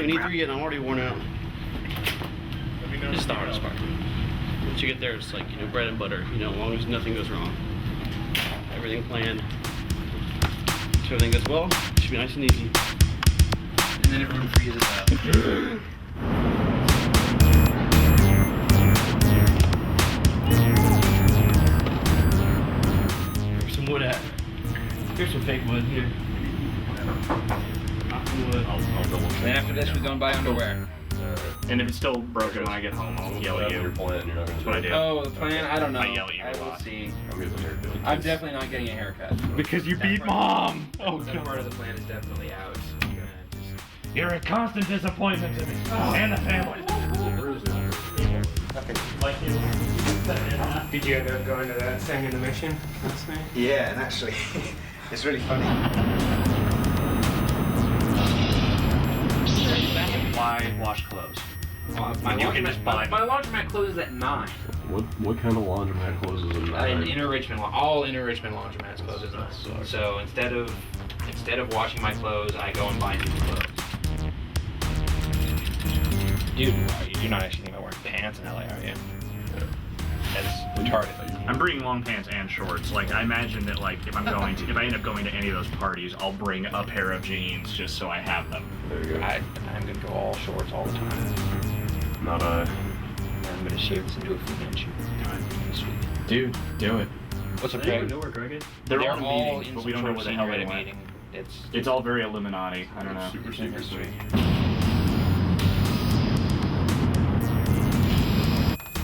doing E3 and I'm already worn out. It's the hardest part. Once you get there, it's like, you know, bread and butter. You know, as long as nothing goes wrong. Everything planned. So everything goes well, it should be nice and easy. And then everyone freezes up. Where's some wood at? Here's some fake wood here. Not some wood. I'll double check. Then after this, we're going to buy underwear. And if it's still broken when I get home, I'll yell at you. Your plan, you're not That's what I do. Oh, the plan? I don't know. I yell at you a will lot. see. I'm getting a haircut. I'm definitely not getting a haircut. Because you beat mom! Oh, That part of the plan is definitely out. You're a constant disappointment to me. And the family. Did you end up going to that thing in the mission? Yeah, and actually, it's really funny. Why wash clothes? My You can just buy my laundromat closes at 9. What kind of laundromat closes at 9? Inner Richmond, all Inner Richmond laundromats closes at 9. So instead of washing my clothes, I go and buy new clothes. Dude, you're not actually thinking about wearing pants in LA, are you? That's retarded. I'm bringing long pants and shorts. Like, I imagine that, like, if I end up going to any of those parties, I'll bring a pair of jeans just so I have them. There you go. I'm gonna go all shorts all the time. Not a... I'm gonna shave this into a freaking shoe. Dude, do it. What's up, They Greg? know where Greg is? They're They're all all meetings, in but some we don't know sort where of the hell they secret went. meeting. It's all very Illuminati. I don't know. Super secret sweet.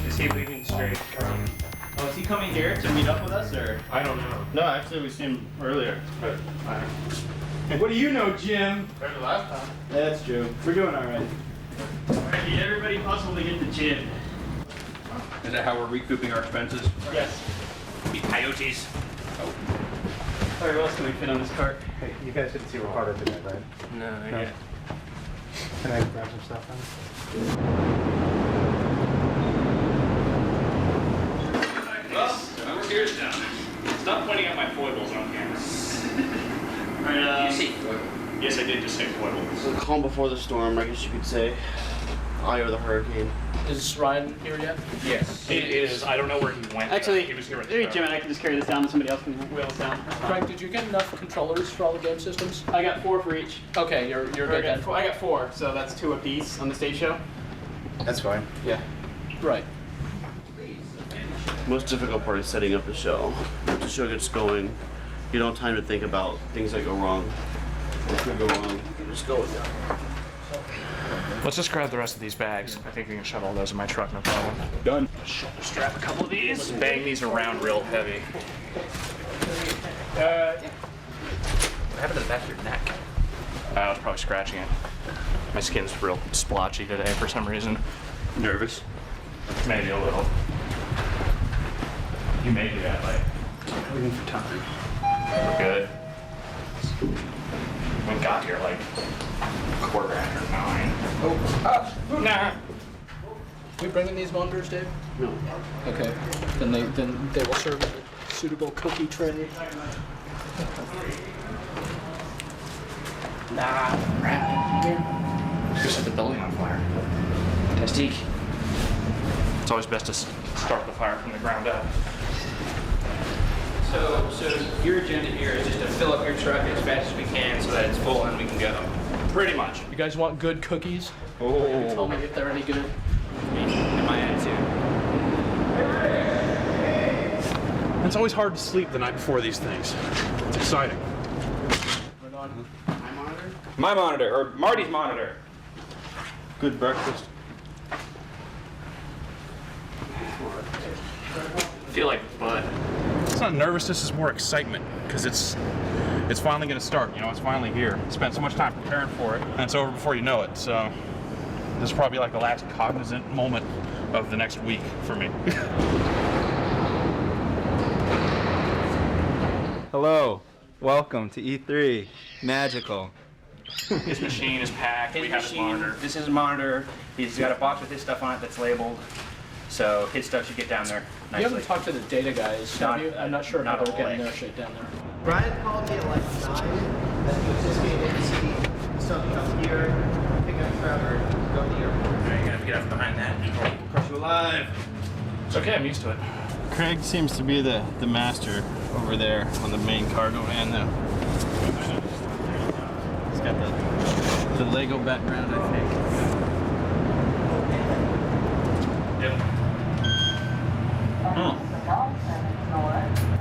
Is he leaving straight from? Oh, is he coming here to meet up with us, or? I don't know. No, actually, we seen him earlier. But what do you know, Jim? Better than last time. That's true. We're doing all right. I need everybody hustle to get the gym. Is that how we're recouping our expenses? Yes. Be coyotes. All right, what else can we fit on this cart? Hey, you guys didn't see Ricardo today, right? No, not yet. Can I grab some stuff Well, we're here down. Stop pointing out my foibles on camera. Alright, You see? Yes, I did just say foibles. so calm before the storm, I guess you could say. Eye of the hurricane. Is Ryan here yet? Yes. It is. I don't know where he went. Actually, he was here at the maybe start. Jim and I can just carry this down and somebody else can wheel us down. Frank, did you get enough controllers for all the game systems? I got 4 for each. Okay, you're good then. I got 4, so that's 2 apiece on the stage show. That's fine. Yeah. Right. Most difficult part is setting up the show. Once the show gets going, you don't have time to think about things that go wrong. What could go wrong? You just go with it. Let's just grab the rest of these bags. I think we can shove all those in my truck, no problem. Done. Shoulder strap a couple of these. Let's bang these around real heavy. What happened to the back of your neck? I was probably scratching it. My skin's real splotchy today for some reason. Nervous? Maybe a little. You may do that, like. Waiting for time. We're good. We got here like 9:15. Nah. We bringing these monitors, Dave? No. Okay. Then they will serve a suitable cookie tray. Just set the building on fire. Fantastique. It's always best to start the fire from the ground up. So your agenda here is just to fill up your truck as fast as we can so that it's full and we can go. Pretty much. You guys want good cookies? Oh. Tell me if they're any good. In my attitude. It's always hard to sleep the night before these things. It's exciting. Right on. My monitor? My monitor, or Marty's monitor. Good breakfast. I feel like Bud. It's not nervousness, it's more excitement, because it's finally going to start. You know, it's finally here. Spent so much time preparing for it, and it's over before you know it. So this is probably like the last cognizant moment of the next week for me. Hello, welcome to E3. Magical. His machine is packed. We have his monitor. This is his monitor. He's got a box with his stuff on it that's labeled. So his stuff should get down there You nicely. haven't talked to the data guys, have you? I'm not sure how not they're all getting like- their shit down there. Brian called me at like 9 that he was just getting ready to see something up here, pick up trash. alive. It's okay, I'm used to it. Craig seems to be the master over there on the main cargo van though. He's got the Lego background, I think. Yep.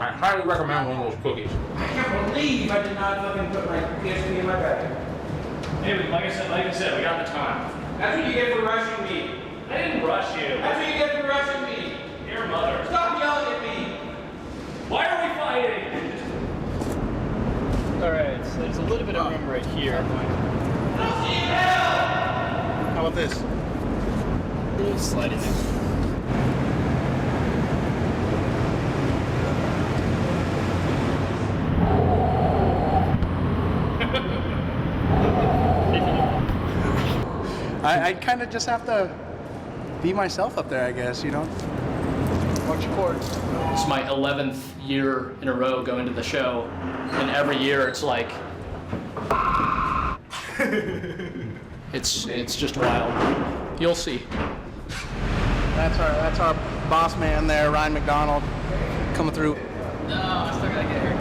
I highly recommend one of those cookies. I can't believe I did not fucking put my PSP in my bag. Hey, like I said, we got the time. That's what you get for rushing me. I didn't rush you. That's what you get for rushing me. Your mother. Stop yelling at me. Why are we fighting? Alright, so there's a little bit of room right here. How about this? We'll slide it in. I kind of just have to be myself up there, I guess, you know? Watch your cord. It's my 11th year in a row going to the show, and every year it's like... it's just wild. You'll see. That's our boss man there, Ryan McDonald, coming through. No, I still gotta get here.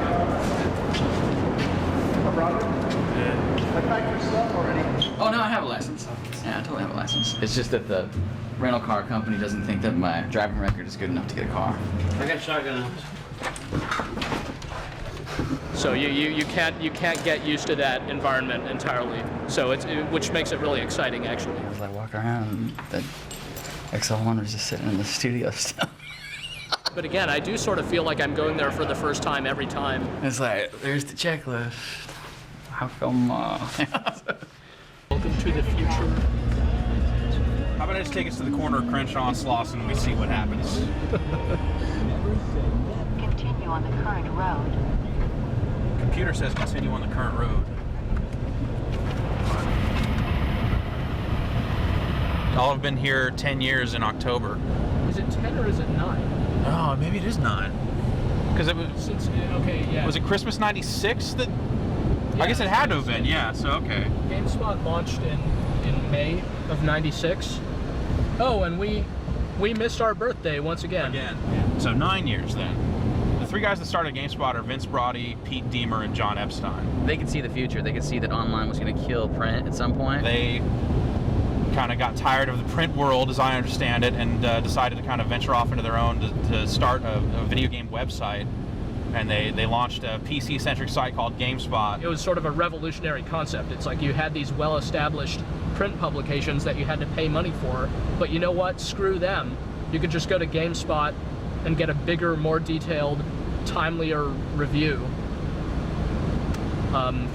I packed your stuff already. Oh no, I have a license. Yeah, I totally have a license. It's just that the rental car company doesn't think that my driving record is good enough to get a car. I got shotgun. So you can't get used to that environment entirely. So which makes it really exciting, actually. As I walk around, that XL1 was just sitting in the studio still. But again, I do sort of feel like I'm going there for the first time every time. It's like, there's the checklist. How come? Welcome to the future. How about I just take us to the corner of Crenshaw and Slauson and we see what happens? Continue on the current road. Computer says continue on the current road. I'll have been here 10 years in October. Is it 10 or is it 9? Oh, maybe it is 9. Because it was. Okay, yeah. Was it Christmas '96 that? I guess it had to have been. Yeah. So okay. Gamespot launched in May of '96. Oh, and we missed our birthday once again. So 9 years then. The 3 guys that started GameSpot are Vince Brody, Pete Deemer, and John Epstein. They could see the future. They could see that online was going to kill print at some point. They kind of got tired of the print world, as I understand it, and decided to kind of venture off into their own to start a video game website. And they launched a PC-centric site called GameSpot. It was sort of a revolutionary concept. It's like you had these well-established print publications that you had to pay money for, but you know what? Screw them. You could just go to GameSpot and get a bigger, more detailed, timelier review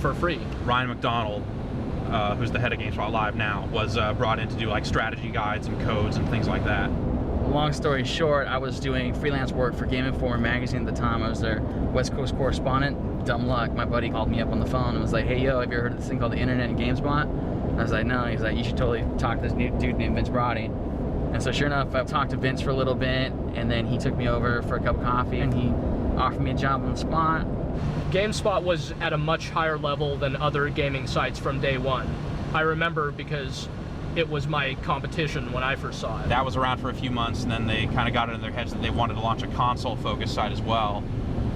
for free. Ryan McDonald, who's the head of GameSpot Live now, was brought in to do like strategy guides and codes and things like that. Long story short, I was doing freelance work for Game Informer magazine at the time. I was their West Coast correspondent. Dumb luck, my buddy called me up on the phone and was like, hey yo, have you ever heard of this thing called the internet and GameSpot? I was like, no. He's like, you should totally talk to this new dude named Vince Brody. And so sure enough, I talked to Vince for a little bit, and then he took me over for a cup of coffee and he offered me a job on the spot. GameSpot was at a much higher level than other gaming sites from day one. I remember because it was my competition when I first saw it. That was around for a few months, and then they kind of got it in their heads that they wanted to launch a console-focused site as well,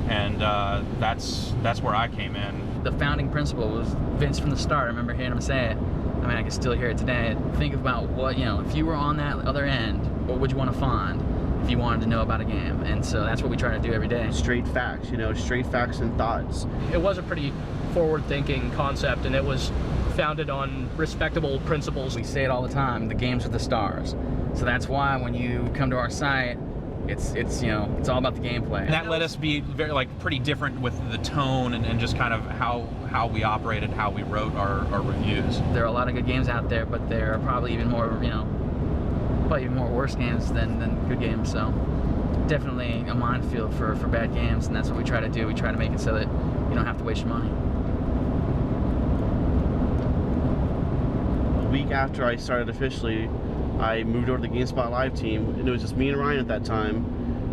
and that's where I came in. The founding principle was Vince from the start. I remember hearing him say it. I mean, I can still hear it today. Think about what, if you were on that other end, what would you want to find if you wanted to know about a game? And so that's what we try to do every day. Straight facts, straight facts and thoughts. It was a pretty forward-thinking concept, and it was founded on respectable principles. We say it all the time, the games are the stars. So that's why when you come to our site, it's all about the gameplay. And that let us be pretty different with the tone and just kind of how we operated, how we wrote our reviews. There are a lot of good games out there, but there are probably even more, probably even more worse games than good games. So definitely a minefield for bad games, and that's what we try to do. We try to make it so that you don't have to waste your money. A week after I started officially, I moved over to the GameSpot Live team, and it was just me and Ryan at that time,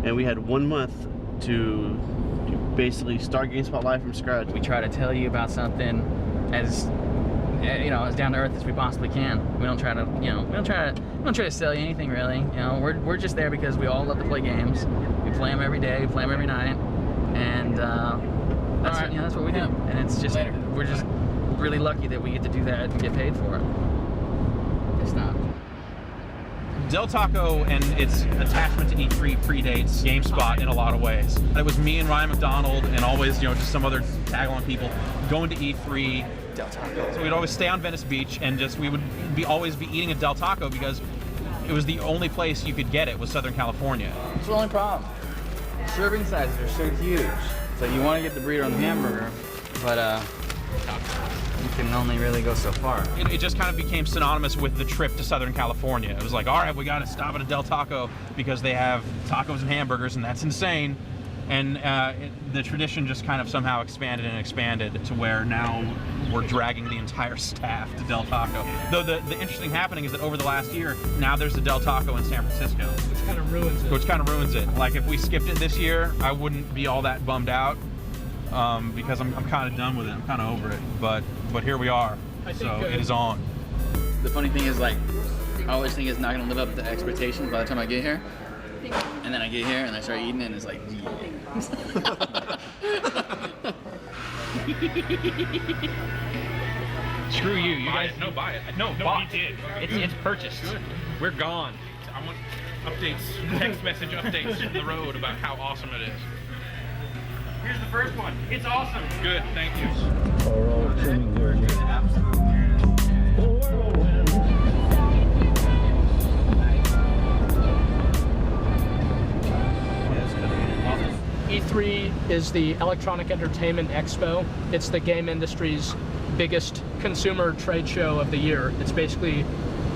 and we had 1 month to basically start GameSpot Live from scratch. We try to tell you about something as you know, as down to earth as we possibly can. We don't try to, you know, we don't try to sell you anything really. You know, we're just there because we all love to play games. We play them every day, we play them every night, and that's you know, that's what we do. And it's just we're just really lucky that we get to do that and get paid for it. It's not. Del Taco and its attachment to E3 predates GameSpot in a lot of ways. It was me and Ryan McDonald and always, you know, just some other tag-along people going to E3. Del Taco. So we'd always stay on Venice Beach and just we would always be eating a Del Taco because it was the only place you could get it was Southern California. It's the only problem. Serving sizes are so huge. So you want to get the burrito and the hamburger, but you can only really go so far. It just kind of became synonymous with the trip to Southern California. It was like, all right, we got to stop at a Del Taco because they have tacos and hamburgers, and that's insane. And the tradition just kind of somehow expanded and expanded to where now we're dragging the entire staff to Del Taco. Though the interesting happening is that over the last year, now there's a Del Taco in San Francisco. Which kind of ruins it. Which kind of ruins it. Like if we skipped it this year, I wouldn't be all that bummed out because I'm kind of done with it. I'm kind of over it. But here we are. So it is on. The funny thing is, like, I always think it's not going to live up to expectations by the time I get here. And then I get here and I start eating it and it's like, Screw you. You guys, No, buy it. no, bought. we did. It's purchased. Good. We're gone. I want updates, text message updates from the road about how awesome it is. Here's the first one. It's awesome. Good, thank you. E3 is the Electronic Entertainment Expo. It's the game industry's biggest consumer trade show of the year. It's basically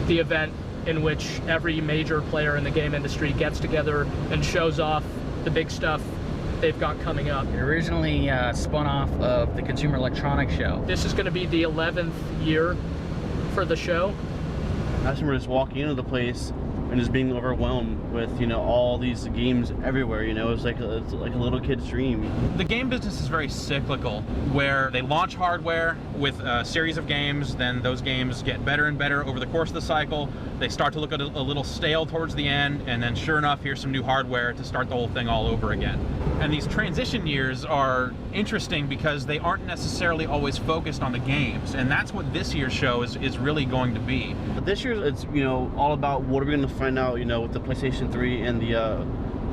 the event in which every major player in the game industry gets together and shows off the big stuff they've got coming up. It originally spun off of the Consumer Electronics Show. This is going to be the 11th year for the show. I just remember just walking into the place and just being overwhelmed with, you know, all these games everywhere. You know, it's like a little kid's dream. The game business is very cyclical, where they launch hardware with a series of games, then those games get better and better over the course of the cycle. They start to look a little stale towards the end, and then sure enough, here's some new hardware to start the whole thing all over again. And these transition years are interesting because they aren't necessarily always focused on the games, and that's what this year's show is really going to be. But this year, it's, you know, all about what are we going to find out, you know, with the PlayStation 3 and the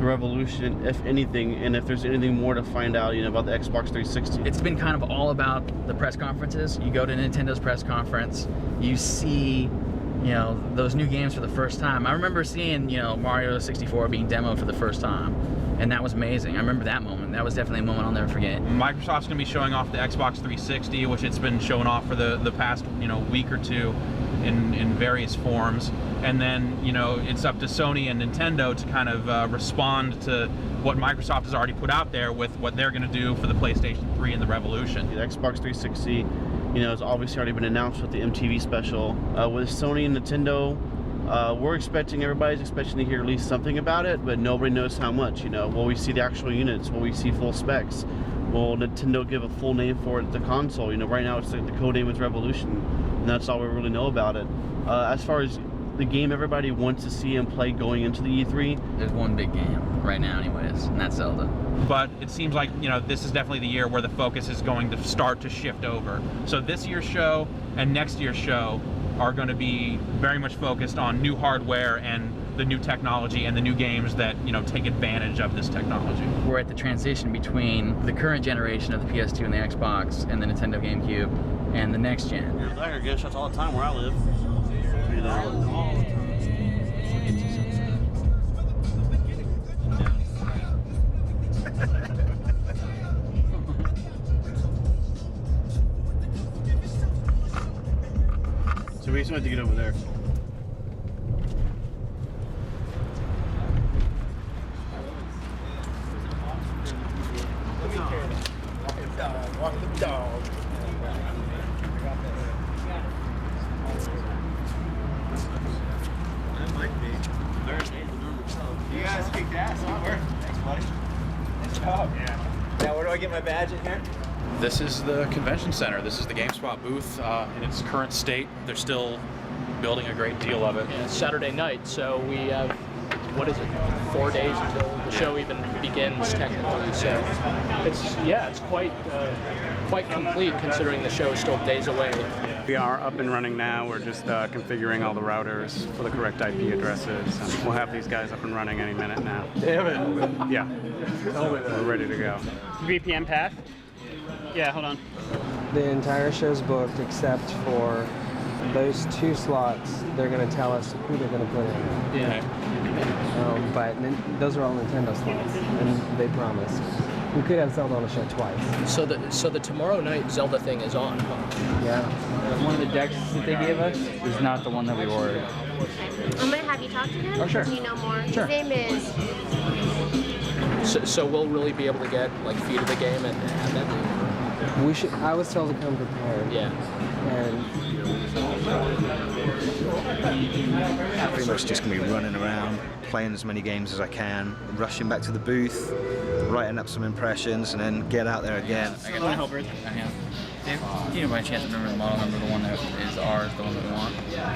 Revolution, if anything, and if there's anything more to find out, you know, about the Xbox 360. It's been kind of all about the press conferences. You go to Nintendo's press conference, you see, you know, those new games for the first time. I remember seeing, you know, Mario 64 being demoed for the first time, and that was amazing. I remember that moment. That was definitely a moment I'll never forget. Microsoft's going to be showing off the Xbox 360, which it's been showing off for the past, you know, week or two in various forms. And then, you know, it's up to Sony and Nintendo to kind of respond to what Microsoft has already put out there with what they're going to do for the PlayStation 3 and the Revolution. The Xbox 360, you know, has obviously already been announced with the MTV special. With Sony and Nintendo, everybody's expecting to hear at least something about it, but nobody knows how much. You know, will we see the actual units? Will we see full specs? Will Nintendo give a full name for it, the console? You know, right now it's the code name is Revolution, and that's all we really know about it. As far as the game everybody wants to see and play going into the E3, there's one big game right now anyways, and that's Zelda. But it seems like, you know, this is definitely the year where the focus is going to start to shift over. So this year's show and next year's show are going to be very much focused on new hardware and the new technology and the new games that, you know, take advantage of this technology. We're at the transition between the current generation of the PS2 and the Xbox and the Nintendo GameCube and the next gen. I hear gunshots all the time where I live. You know. So we just have to get over there. Walk the dog. That might be. You guys kicked ass. Good work. Thanks, buddy. Nice job. Yeah. Now, where do I get my badge in here? This is the convention center. This is the GameSpot booth in its current state. They're still building a great deal of it. Yeah, it's Saturday night, so we have, what is it, 4 days until the show even begins technically. So it's quite complete considering the show is still days away. We are up and running now. We're just configuring all the routers for the correct IP addresses. And we'll have these guys up and running any minute now. Damn it. Yeah. We're ready to go. VPN path? Yeah, hold on. The entire show's booked except for those 2 slots. They're going to tell us who they're going to put in. Yeah. But those are all Nintendo slots, and they promised. We could have Zelda on the show twice. So the tomorrow night Zelda thing is on, huh? Yeah. One of the decks that they gave us is not the one that we ordered. I'm gonna have you talk to him. Oh, sure. So you know more. Sure. His name is. So we'll really be able to get like feed of the game and have that. We should. I was told to come prepared. Yeah. And I'm pretty much just going to be running around, playing as many games as I can, rushing back to the booth, writing up some impressions, and then get out there again. I got help her. Dave, do you by chance remember the model number, the one that is ours, the one that we want?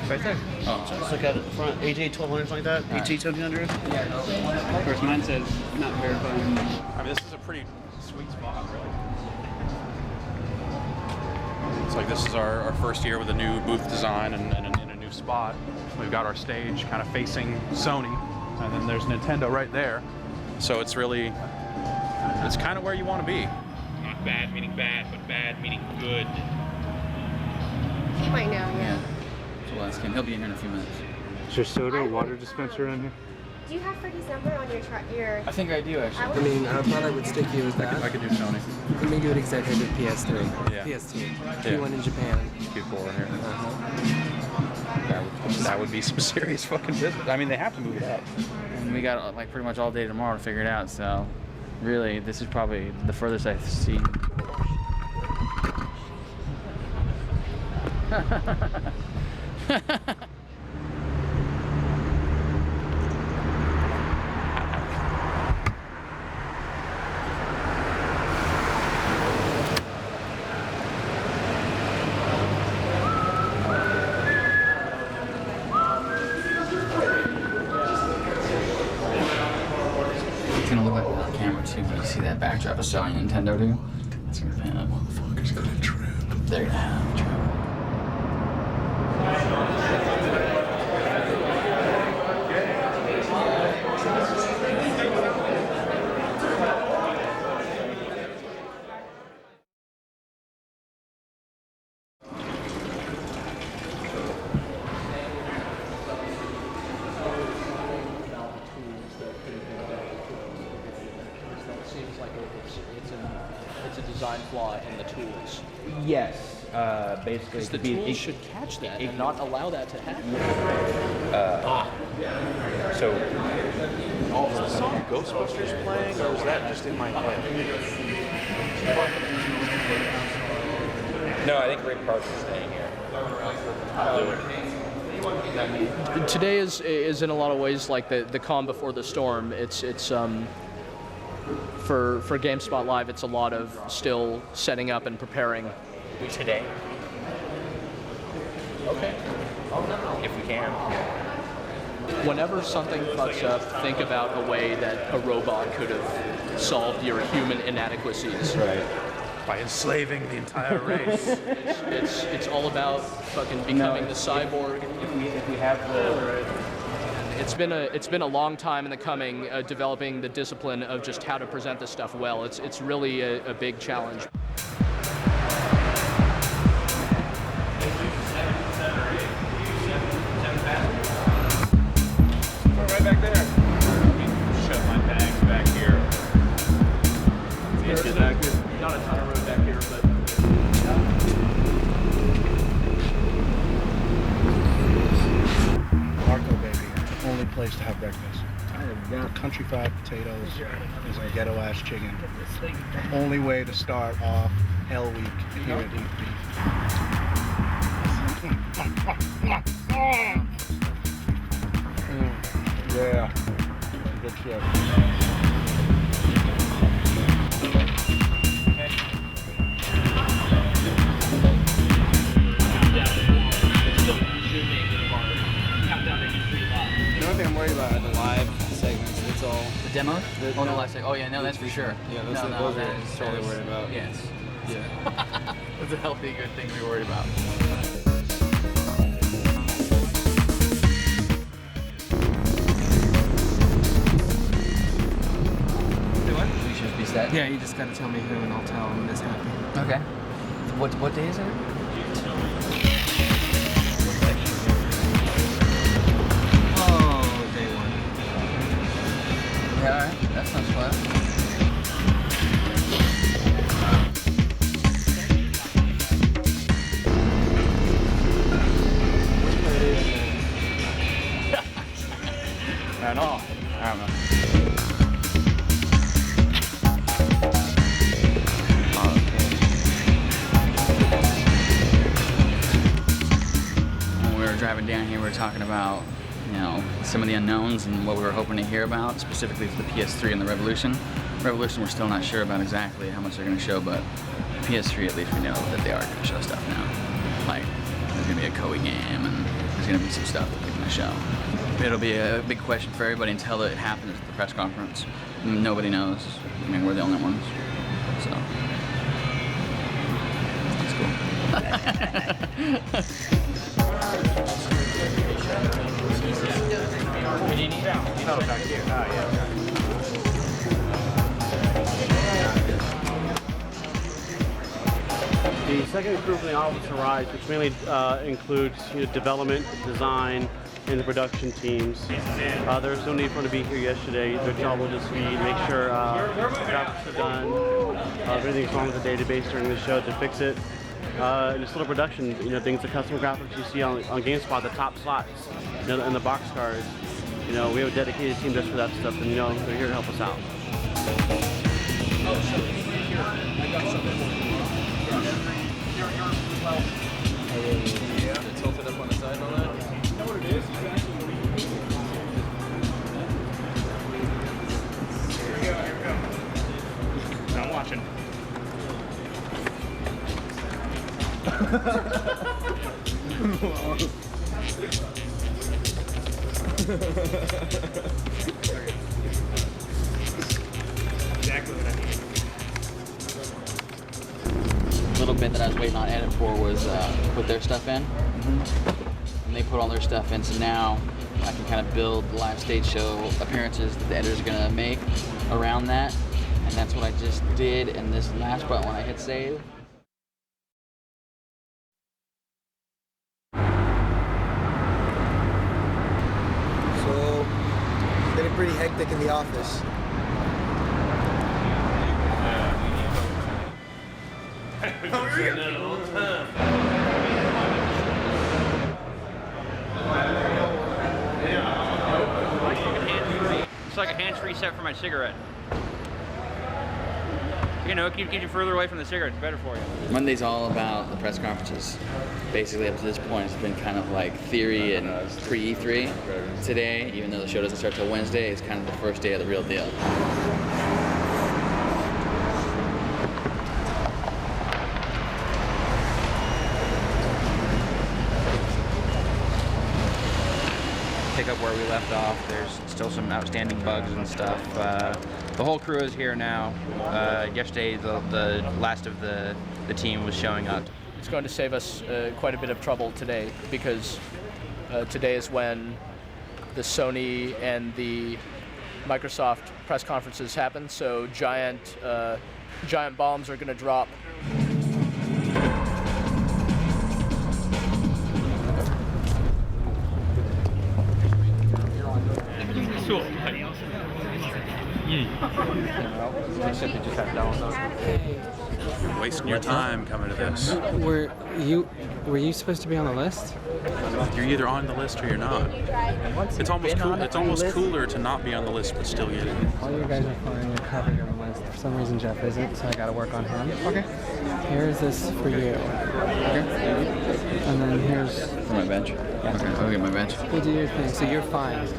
Right there. Oh, I'm sorry. Just look at it, the front. AJ 1200, something like that. AJ 1700. Of course, mine says not verified. I mean, this is a pretty sweet spot, really. It's like this is our first year with a new booth design and in a new spot. We've got our stage kind of facing Sony, and then there's Nintendo right there. So it's really, it's kind of where you want to be. Not bad meaning bad, but bad meaning good. He might know, yeah. So we'll ask him. He'll be in here in a few minutes. Is there soda or water dispenser in here? Do you have Freddie's number on your I think I do, actually. I mean, I thought I would stick you with that. I could do Sony. Let me do it exactly with PS3. Yeah. PS2. Yeah. P1 in Japan. Q4 in here. That would be some serious fucking business. I mean, they have to move it up. And we got like pretty much all day tomorrow to figure it out, so really, this is probably the furthest I've seen. It's gonna look like that on camera too, when you see that backdrop of Sony and Nintendo do. It's gonna be that motherfucker's gonna trip. They're gonna have a trip. Seems like it's a design flaw in the tools. Yes, basically. Because the tools should catch that and not allow that to happen. So, Is the song Ghostbusters playing, or is that just in my head? no, I think Rick Parks is staying here. Today is in a lot of ways like the calm before the storm. It's for GameSpot Live, it's a lot of still setting up and preparing. Today? Okay. If we can. Whenever something fucks up, think about a way that a robot could have solved your human inadequacies. Right. By enslaving the entire race. It's all about fucking becoming the cyborg. If we have the... It's been a long time in the coming, developing the discipline of just how to present this stuff well. It's really a big challenge. Right back there. Shove my bags back here. There's not a ton of room back here, but. Marco, baby. Only place to have breakfast. Country fried potatoes and some ghetto-ass chicken. Only way to start off Hell Week here at Eat Beef. Yeah. Good shit. worried about are the live segments. It's all The demo? Oh, no, last oh, yeah, no, that's for sure. Yeah, those no, are no, those that are is totally worried about. Yes. Yeah. That's a healthy, good thing to be worried about. We should be set. Yeah, you just gotta tell me who and I'll tell him this happened. Okay. What day is it? Oh, day one. Yeah, alright. That's not slow. Right on. I don't know. When we were driving down here, we were talking about, you know, some of the unknowns and what we were hoping to hear about, specifically for the PS3 and the Revolution. Revolution, we're still not sure about exactly how much they're going to show, but PS3, at least we know that they are going to show stuff now. Like, there's going to be a Koei game, and there's going to be some stuff that they're going to show. It'll be a big question for everybody until it happens at the press conference. Nobody knows. I mean, we're the only ones. So, that's cool. What do you need out? Oh, back here. Oh, yeah. The second group in the office arrives, which mainly includes development, design, and the production teams. There's no need for them to be here yesterday. Their job will just be make sure graphics are done, if anything's wrong with the database during the show to fix it. And just little production, things, the custom graphics you see on Gamespot, the top slots, and the box cars. We have a dedicated team just for that stuff, and they're here to help us out. Oh, so here, I got something for you. Yeah. It's tilted up on the side and all that. You know what it is? Here we go. I'm watching. Exactly what I need. Little bit that I was waiting on edit for was put their stuff in. And they put all their stuff in, so now I can kind of build live stage show appearances that the editors are gonna make around that. And that's what I just did in this last part when I hit save. So, it's getting pretty hectic in the office. It's like a hands-free set for my cigarette. It keeps you further away from the cigarette. It's better for you. Monday's all about the press conferences. Basically, up to this point, it's been kind of like theory and pre-E3. Today, even though the show doesn't start till Wednesday, it's kind of the first day of the real deal. Pick up where we left off. There's still some outstanding bugs and stuff. The whole crew is here now. Yesterday, the last of the team was showing up. It's going to save us quite a bit of trouble today because today is when the Sony and the Microsoft press conferences happen. So giant bombs are going to drop. You're wasting your time coming to this. Were you supposed to be on the list? You're either on the list or you're not. It's almost cool. It's almost cooler to not be on the list but still get it. All you guys are fine. You're covered on the list. For some reason, Jeff isn't, so I got to work on him. Okay. Here's this for you. Okay. And then here's for my bench. Okay, I'll get my bench. We'll do your thing. So you're fine.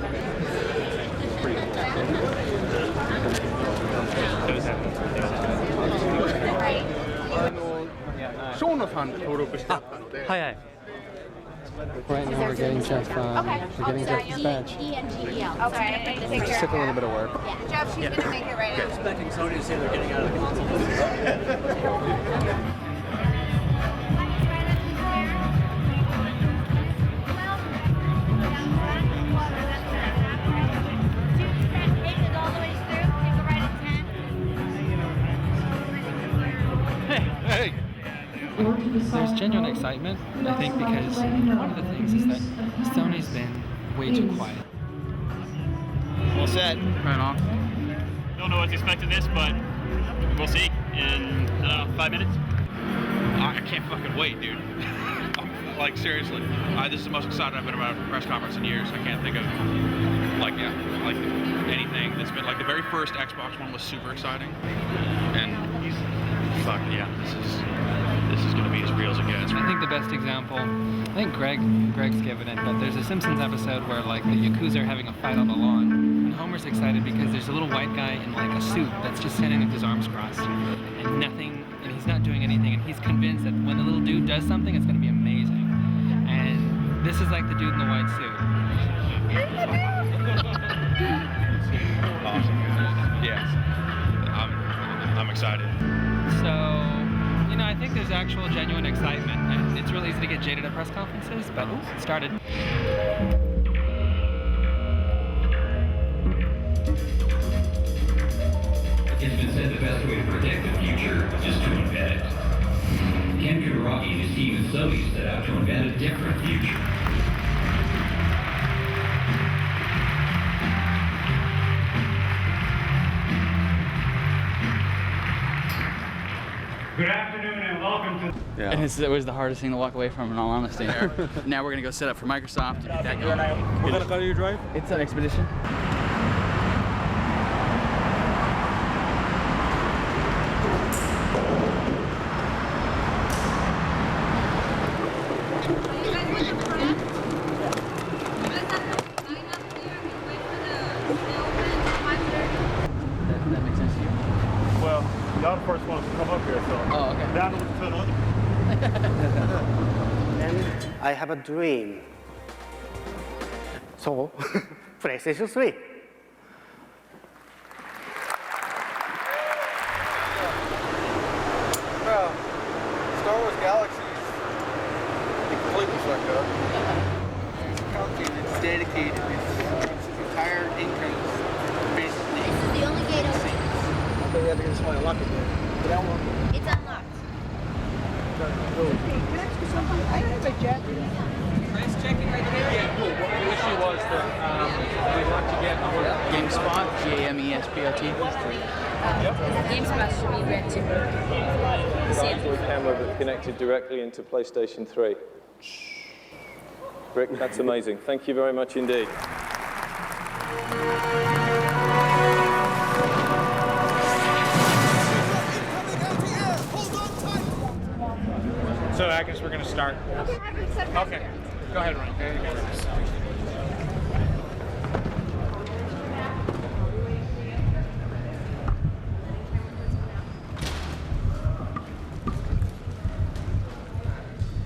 Right now we're getting Jeff this badge. It just took a little bit of work. Yeah. Jeff, she's gonna make it right now. Expecting Sony to say they're getting out of the Hey! There's genuine excitement, I think, because one of the things is that Sony's been way too quiet. All set. Right on. Don't know what to expect of this, but we'll see in 5 minutes. I can't fucking wait, dude. Like, seriously. This is the most excited I've been about a press conference in years. I can't think of, like anything that's been, like, the very first Xbox One was super exciting. And, fuck, yeah, this is gonna be as real as it gets. I think the best example, I think Greg's given it, but there's a Simpsons episode where, like, the Yakuza are having a fight on the lawn, and Homer's excited because there's a little white guy in, like, a suit that's just standing with his arms crossed, and he's not doing anything, and he's convinced that when the little dude does something, it's gonna be amazing. And this is like the dude in the white suit. Awesome. Yes. I'm excited. So, you know, I think there's actual genuine excitement, and it's really easy to get jaded at press conferences, but it started. It's been said the best way to protect the future is to invent it. Ken Kutaragi and his team at Sony set out to invent a different future. Good afternoon and welcome to... Yeah. And it was the hardest thing to walk away from, in all honesty. Now we're gonna go set up for Microsoft and get that going. What kind of car do you drive? It's an Expedition. That makes sense to you? Well, y'all the first ones to come up here, so. Oh, okay. Down to the other. And I have a dream. So, PlayStation 3. Bro, Star Wars Galaxies completely fucked up. It's complicated, it's dedicated, its entire income is basically. This is the only gate open. I bet we have to get somebody to lock it there. But that one. It's unlocked. Nice checking right there. Yeah, cool. What the issue was that we want to get Gamespot, Gamespot. Gamespot should be red too. To a camera that's connected directly into PlayStation 3. Rick, that's amazing. Thank you very much indeed. So I guess we're gonna start. Okay. Go ahead, Ryan. There you go.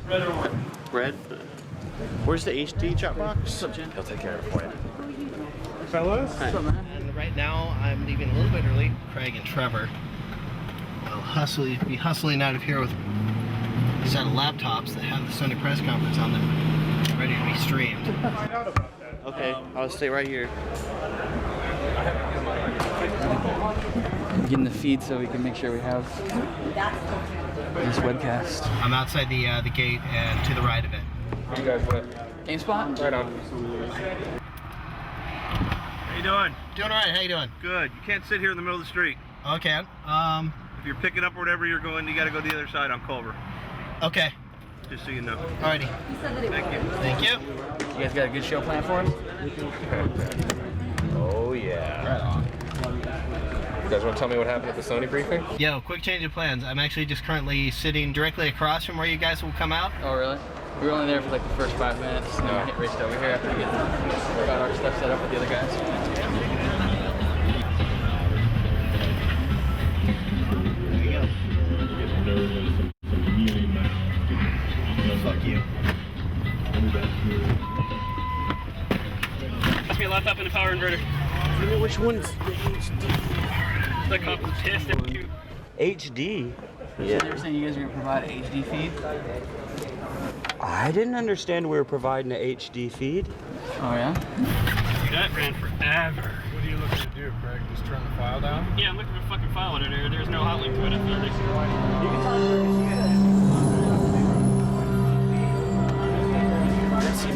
Red or orange? Red. Where's the HD chat box? What's up, Jen? He'll take care of it for you. Fellas? And right now I'm leaving a little bit early. Craig and Trevor will be hustling out of here with a set of laptops that have the Sony press conference on them, ready to be streamed. Okay, I'll stay right here. Getting the feed so we can make sure we have this webcast. I'm outside the gate and to the right of it. You guys with? Gamespot? Right on. How you doing? Doing all right. How you doing? Good. You can't sit here in the middle of the street. Okay. If you're picking up wherever you're going, you got to go to the other side on Culver. Okay. Just so you know. Alrighty. Thank you. Thank you. You guys got a good show planned for us? Oh, yeah. Right on. You guys want to tell me what happened at the Sony briefing? Yo, quick change of plans. I'm actually just currently sitting directly across from where you guys will come out. Oh, really? We were only there for like the first 5 minutes, and then we hit raced over here after we got our stuff set up with the other guys. Fuck you. Must be a laptop and a power inverter. You know which one's the HD? The cop was pissed at you. HD? Yeah. So they were saying you guys are going to provide an HD feed? I didn't understand we were providing an HD feed. Oh, yeah? That ran forever. What are you looking to do, Craig? Just turn the file down? Yeah, I'm looking for a fucking file editor. There's no hot link to it. I found it. You can talk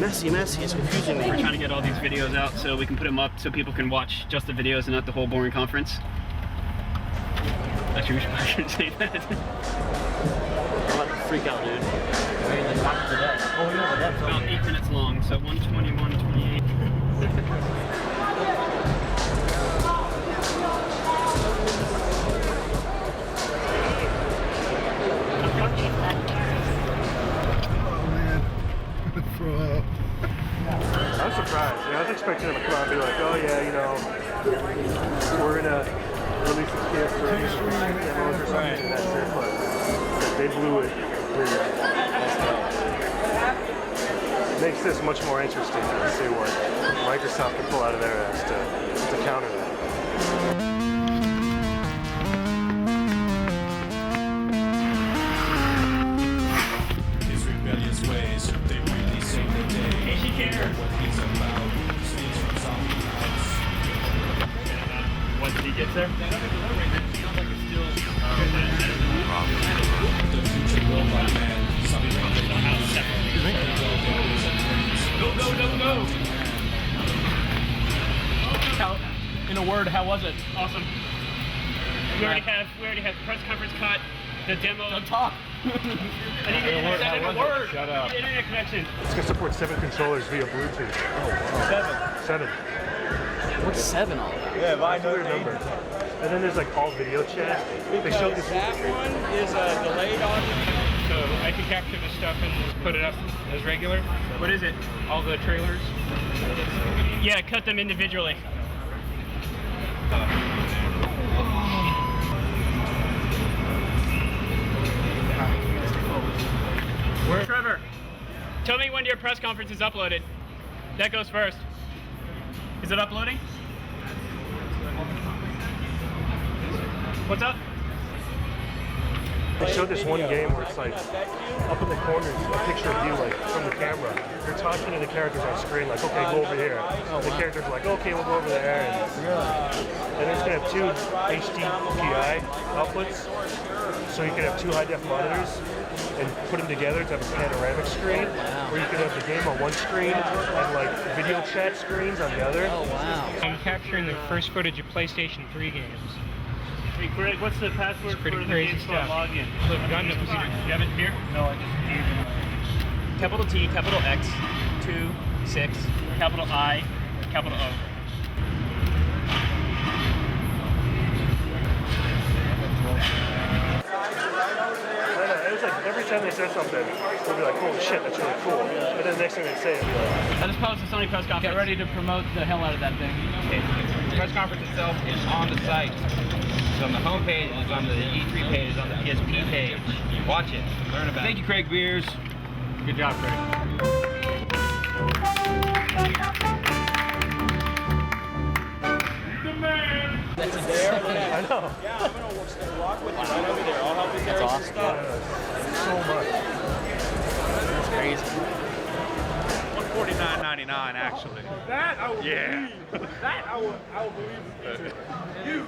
Messy. It's confusing me. We're trying to get all these videos out so we can put them up so people can watch just the videos and not the whole boring conference. Actually, I should say that. I'm about to freak out, dude. We're in the top of the deck. Oh, no, the deck's about 8 minutes long, so 121, 28. I was surprised. I was expecting them to come out and be like, oh yeah, you know, we're gonna release the PS3 demos or something, and that's it. But they blew it. It makes this much more interesting to see what Microsoft can pull out of their ass to counter that. His rebellious ways, they really sing the day. What he's about, scenes from zombie nights. Once he gets there? The future robot man, something Go! How, in a word, how was it? Awesome. We already have the press conference cut, the demo. Don't talk. I need to in a word. Shut up. The internet connection. It's gonna support 7 controllers via Bluetooth. Oh, wow. 7. What's 7 all about? Yeah, but I know your number. And then there's like all video chat. They showed this. That one is a delayed audio, so I can capture the stuff and put it up as regular. What is it? All the trailers. Yeah, cut them individually. Trevor, tell me when your press conference is uploaded. That goes first. Is it uploading? What's up? They showed this one game where it's like up in the corners, a picture of you like from the camera. You're talking to the characters on screen like, okay, go over here. And the characters are like, okay, we'll go over there. And it's gonna have 2 HDPI outputs, so you can have 2 high-def monitors and put them together to have a panoramic screen, where you can have the game on one screen and like video chat screens on the other. Oh wow! I'm capturing the first footage of PlayStation 3 games. Hey Greg, what's the password for the crazy Gamespot stuff. login? Look, Gundam. Do you have it here? No, I just gave it. Capital T, capital X, 2, 6, capital I, capital O. It was like every time they said something, we'll be like, holy shit, that's really cool. And then the next thing they say, it'll be like, I just posted the Sony press conference. Get ready to promote the hell out of that thing. Okay. The press conference itself is on the site. It's on the home page, it's on the E3 page, it's on the PSP page. Watch it, learn about it. Thank you, Craig Beers. Good job, Craig. The man! That's a dare? I know. Yeah, I'm gonna walk with you right over there. I'll help you carry some stuff. So much. That's crazy. $149.99 actually. That I will Yeah. believe. That I will believe. You.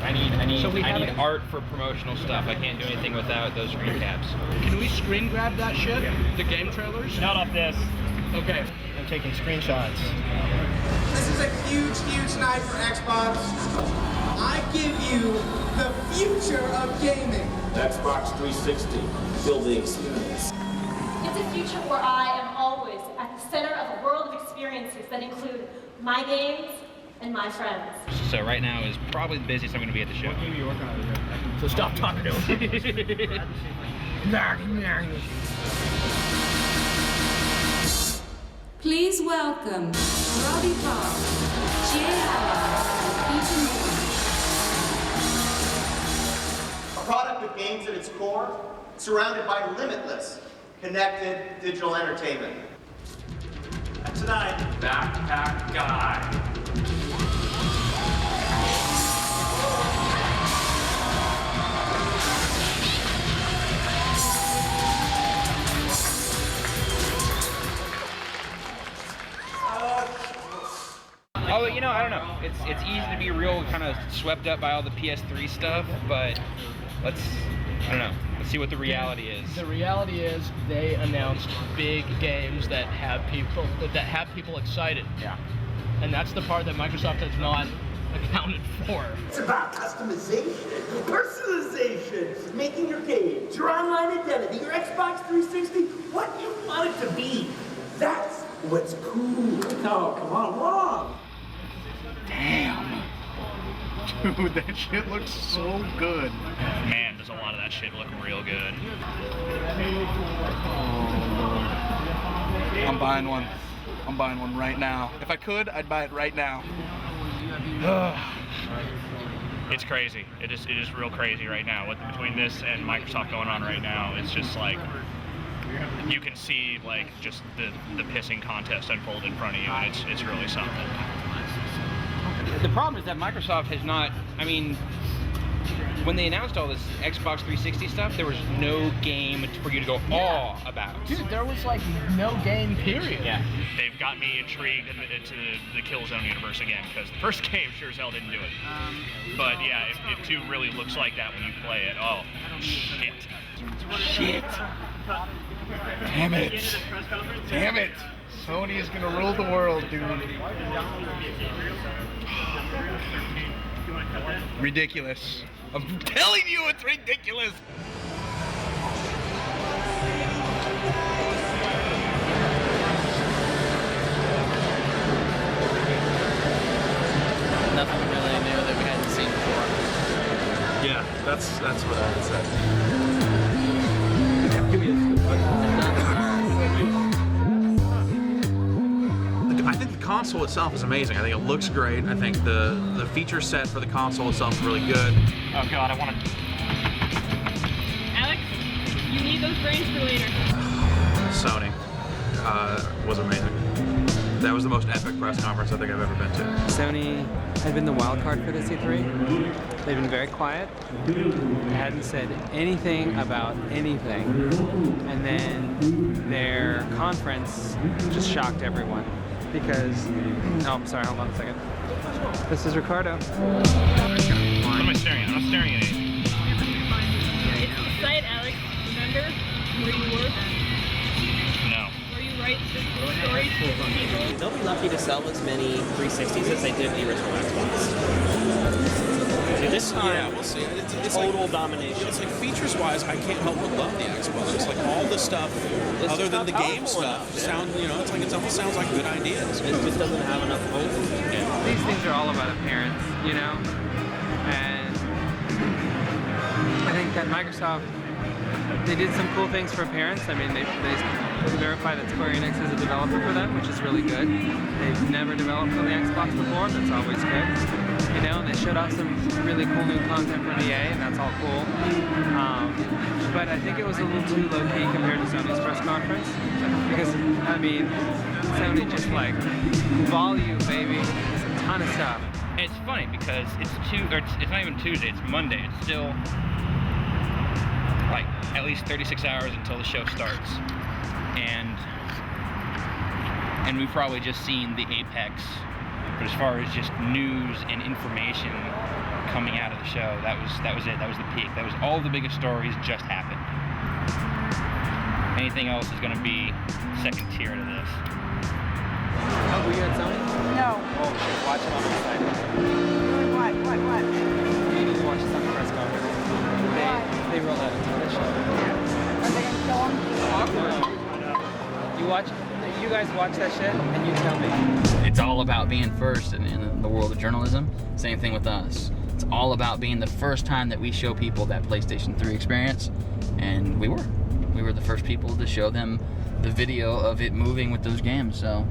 I need art for promotional stuff. I can't do anything without those screen caps. Can we screen grab that shit? Yeah. The game trailers? Not off this. Okay. I'm taking screenshots. This is a huge, huge night for Xbox. I give you the future of gaming. Xbox 360. Feel the experience. It's a future where I am always at the center of a world of experiences that include my games and my friends. So right now is probably the busiest I'm going to be at the show. So stop talking to him. Please welcome Robbie Park, Jay Allen, and Peter Moore. A product with games at its core, surrounded by limitless, connected digital entertainment. And tonight, back-to-back God. Oh, you know, I don't know. It's easy to be real kind of swept up by all the PS3 stuff, but I don't know. Let's see what the reality is. The reality is they announced big games that have people excited. Yeah. And that's the part that Microsoft has not accounted for. It's about customization, personalization, making your games, your online identity, your Xbox 360, what you want it to be. That's what's cool. Oh, come on, Mom. Damn. Dude, that shit looks so good. Man, does a lot of that shit look real good. I'm buying one. I'm buying one right now. If I could, I'd buy it right now. It's crazy. It is real crazy right now. Between this and Microsoft going on right now, it's just like you can see like just the pissing contest unfold in front of you, and it's really something. The problem is that Microsoft has not, I mean, when they announced all this Xbox 360 stuff, there was no game for you to go about. Dude, there was like no game, period. Yeah. They've got me intrigued into the Killzone universe again, because the first game sure as hell didn't do it. But yeah, it 2 really looks like that when you play it. Oh, shit. Shit. Damn it. Damn it. Sony is gonna rule the world, dude. Ridiculous. I'm telling you, it's ridiculous. Nothing really new that we hadn't seen before. Yeah, that's what I would say. I think the console itself is amazing. I think it looks great. I think the feature set for the console itself is really good. Oh god, I want to... Alex, you need those brains for later. Sony was amazing. That was the most epic press conference I think I've ever been to. Sony had been the wild card for this E3. They've been very quiet. They hadn't said anything about anything. And then their conference just shocked everyone. Because, oh, I'm sorry, hold on a second. This is Ricardo. What am I staring at? I'm staring at it. It's the site, Alex. Remember where you work? No. Where you write the stories for people? They'll be lucky to sell as many 360s as they did the original Xbox. This time, yeah, we'll see. It's total like, domination. It's like features-wise, I can't help but love the Xbox. Like all the stuff, It's other just than not the game powerful stuff, enough. sound. You know, it's like it almost sounds like good ideas. It just doesn't have enough hope. Yeah. These things are all about appearance, you know? And I think that Microsoft, they did some cool things for appearance. I mean, they verified that Square Enix is a developer for them, which is really good. They've never developed for the Xbox before, that's always good. You know, they showed off some really cool new content from EA, and that's all cool. But I think it was a little too low-key compared to Sony's press conference. Because, I mean, Sony just like, volume, baby. It's a ton of stuff. And it's funny because it's not even Tuesday, it's Monday. It's still like at least 36 hours until the show starts. And we've probably just seen the apex. But as far as just news and information coming out of the show, that was it. That was the peak. That was all the biggest stories just happened. Anything else is going to be second tier to this. Oh, were you at Sony? No. Oh shit, watch it on the site. What? You need to watch the Sony press conference. They rolled out a ton of shit. Are they gonna kill him? You guys watch that shit and you tell me. It's all about being first in the world of journalism. Same thing with us. It's all about being the first time that we show people that PlayStation 3 experience. And we were. We were the first people to show them the video of it moving with those games, so.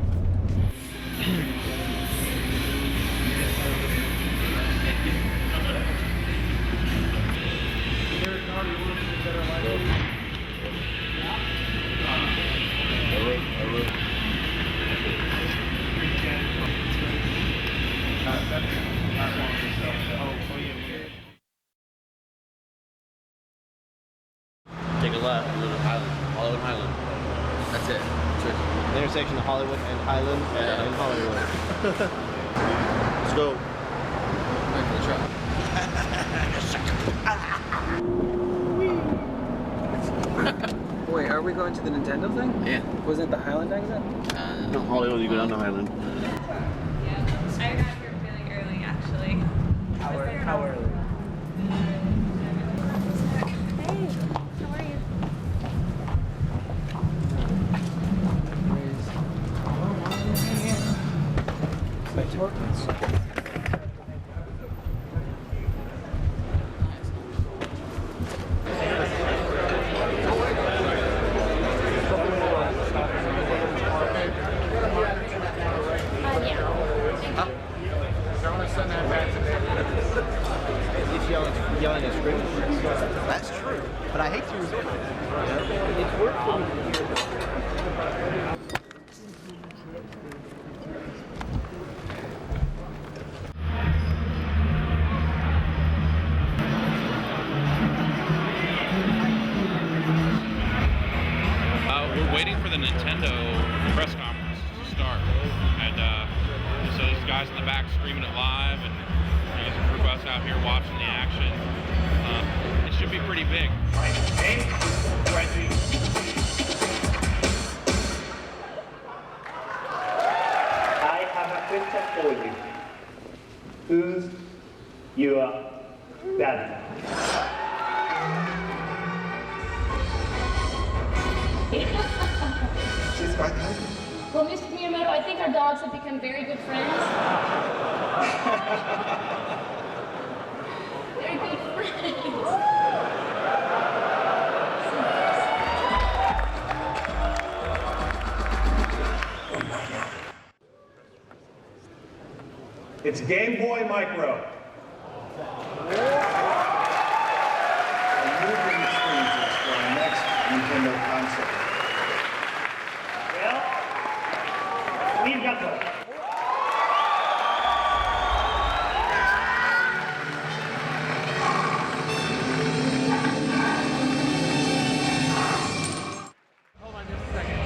Hollywood and Highland and Hollywood. Let's go. Wait, are we going to the Nintendo thing? Yeah. Wasn't it the Highland exit? No, Hollywood, you go down to Highland. I got here feeling early, actually. How early? Hey, how are you? Yelling and screaming. That's true. But I hate to resort to it. It's work for me to hear this. We're waiting for the Nintendo press conference to start, and so there's guys in the back screaming it live, and there's a group of us out here watching the action. It should be pretty big. I have a question for you. Who's your daddy? Well, Mr. Miyamoto, I think our dogs have become very good friends. Very good friends. It's Game Boy Micro. Moving experiences for our next Nintendo console. Well, we've got them. Hold on just a second.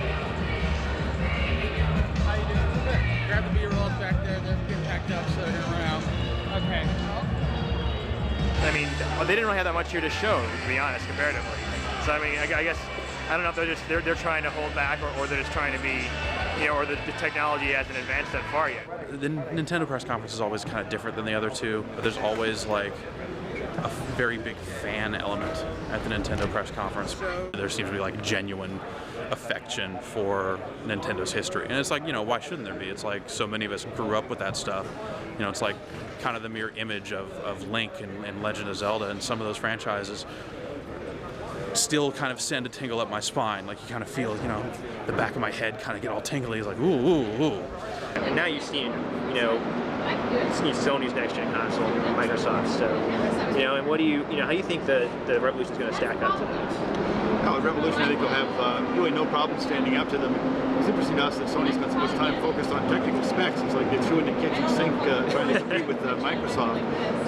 How you doing? Good. Grab the beer rolls back there. They're getting packed up, so they're around. Okay. I mean, they didn't really have that much here to show, to be honest, comparatively. So I mean, I guess I don't know if they're trying to hold back, or they're just trying to be, you know, or the technology hasn't advanced that far yet. The Nintendo press conference is always kind of different than the other two, but there's always like a very big fan element at the Nintendo press conference. There seems to be like genuine affection for Nintendo's history, and it's like, you know, why shouldn't there be? It's like so many of us grew up with that stuff. You know, it's like kind of the mirror image of Link and Legend of Zelda, and some of those franchises still kind of send a tingle up my spine. Like you kind of feel, you know, the back of my head kind of get all tingly. It's like, ooh, ooh, ooh. And now you've seen, you know, Sony's next gen console, Microsoft. So, you know, and what do you know, how do you think the Revolution's going to stack up to this? No, Revolution, I think will have really no problem standing up to them. It's interesting to us that Sony spent so much time focused on technical specs. It's like they threw in the kitchen sink trying to compete with Microsoft.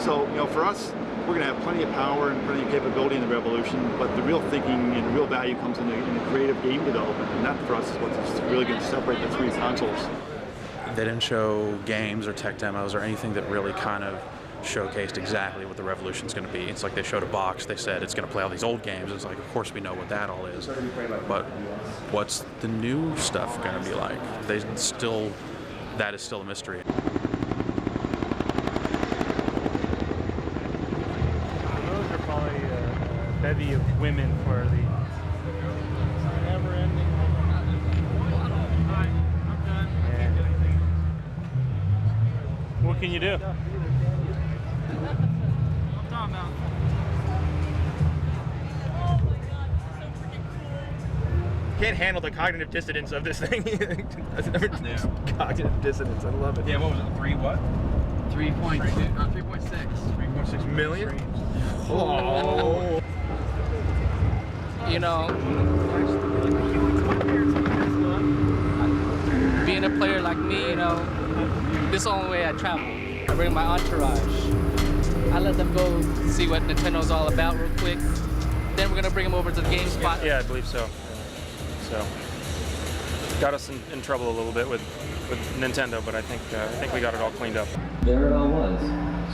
So, you know, for us, we're going to have plenty of power and plenty of capability in the Revolution, but the real thinking and the real value comes in the creative game development, and that for us is what's really going to separate the three consoles. They didn't show games or tech demos or anything that really kind of showcased exactly what the Revolution's going to be. It's like they showed a box, they said it's going to play all these old games. It's like, of course we know what that all is, but what's the new stuff going to be like? That is still a mystery. Those are probably a bevy of women for the never-ending. What can you do? Can't handle the cognitive dissonance of this thing. Cognitive dissonance, I love it. Yeah, what was it? 3 what? 3.2, 3.6. 3.6 million? Oh. You know, being a player like me, you know, this is the only way I travel. I bring my entourage. I let them go see what Nintendo's all about real quick. Then we're gonna bring them over to the Gamespot. Yeah, I believe so. So, got us in trouble a little bit with Nintendo, but I think we got it all cleaned up. There it all was,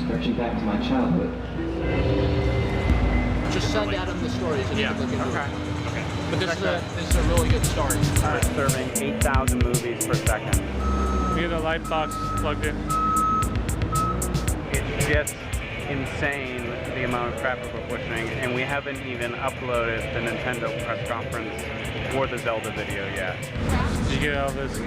stretching back to my childhood. Just send Adam the stories and yeah. look into Okay. it. Okay. But this is a really good start. We're serving 8,000 movies per second. We have the light box plugged in. It's just insane the amount of traffic we're pushing, and we haven't even uploaded the Nintendo press conference or the Zelda video yet. Did you get all this?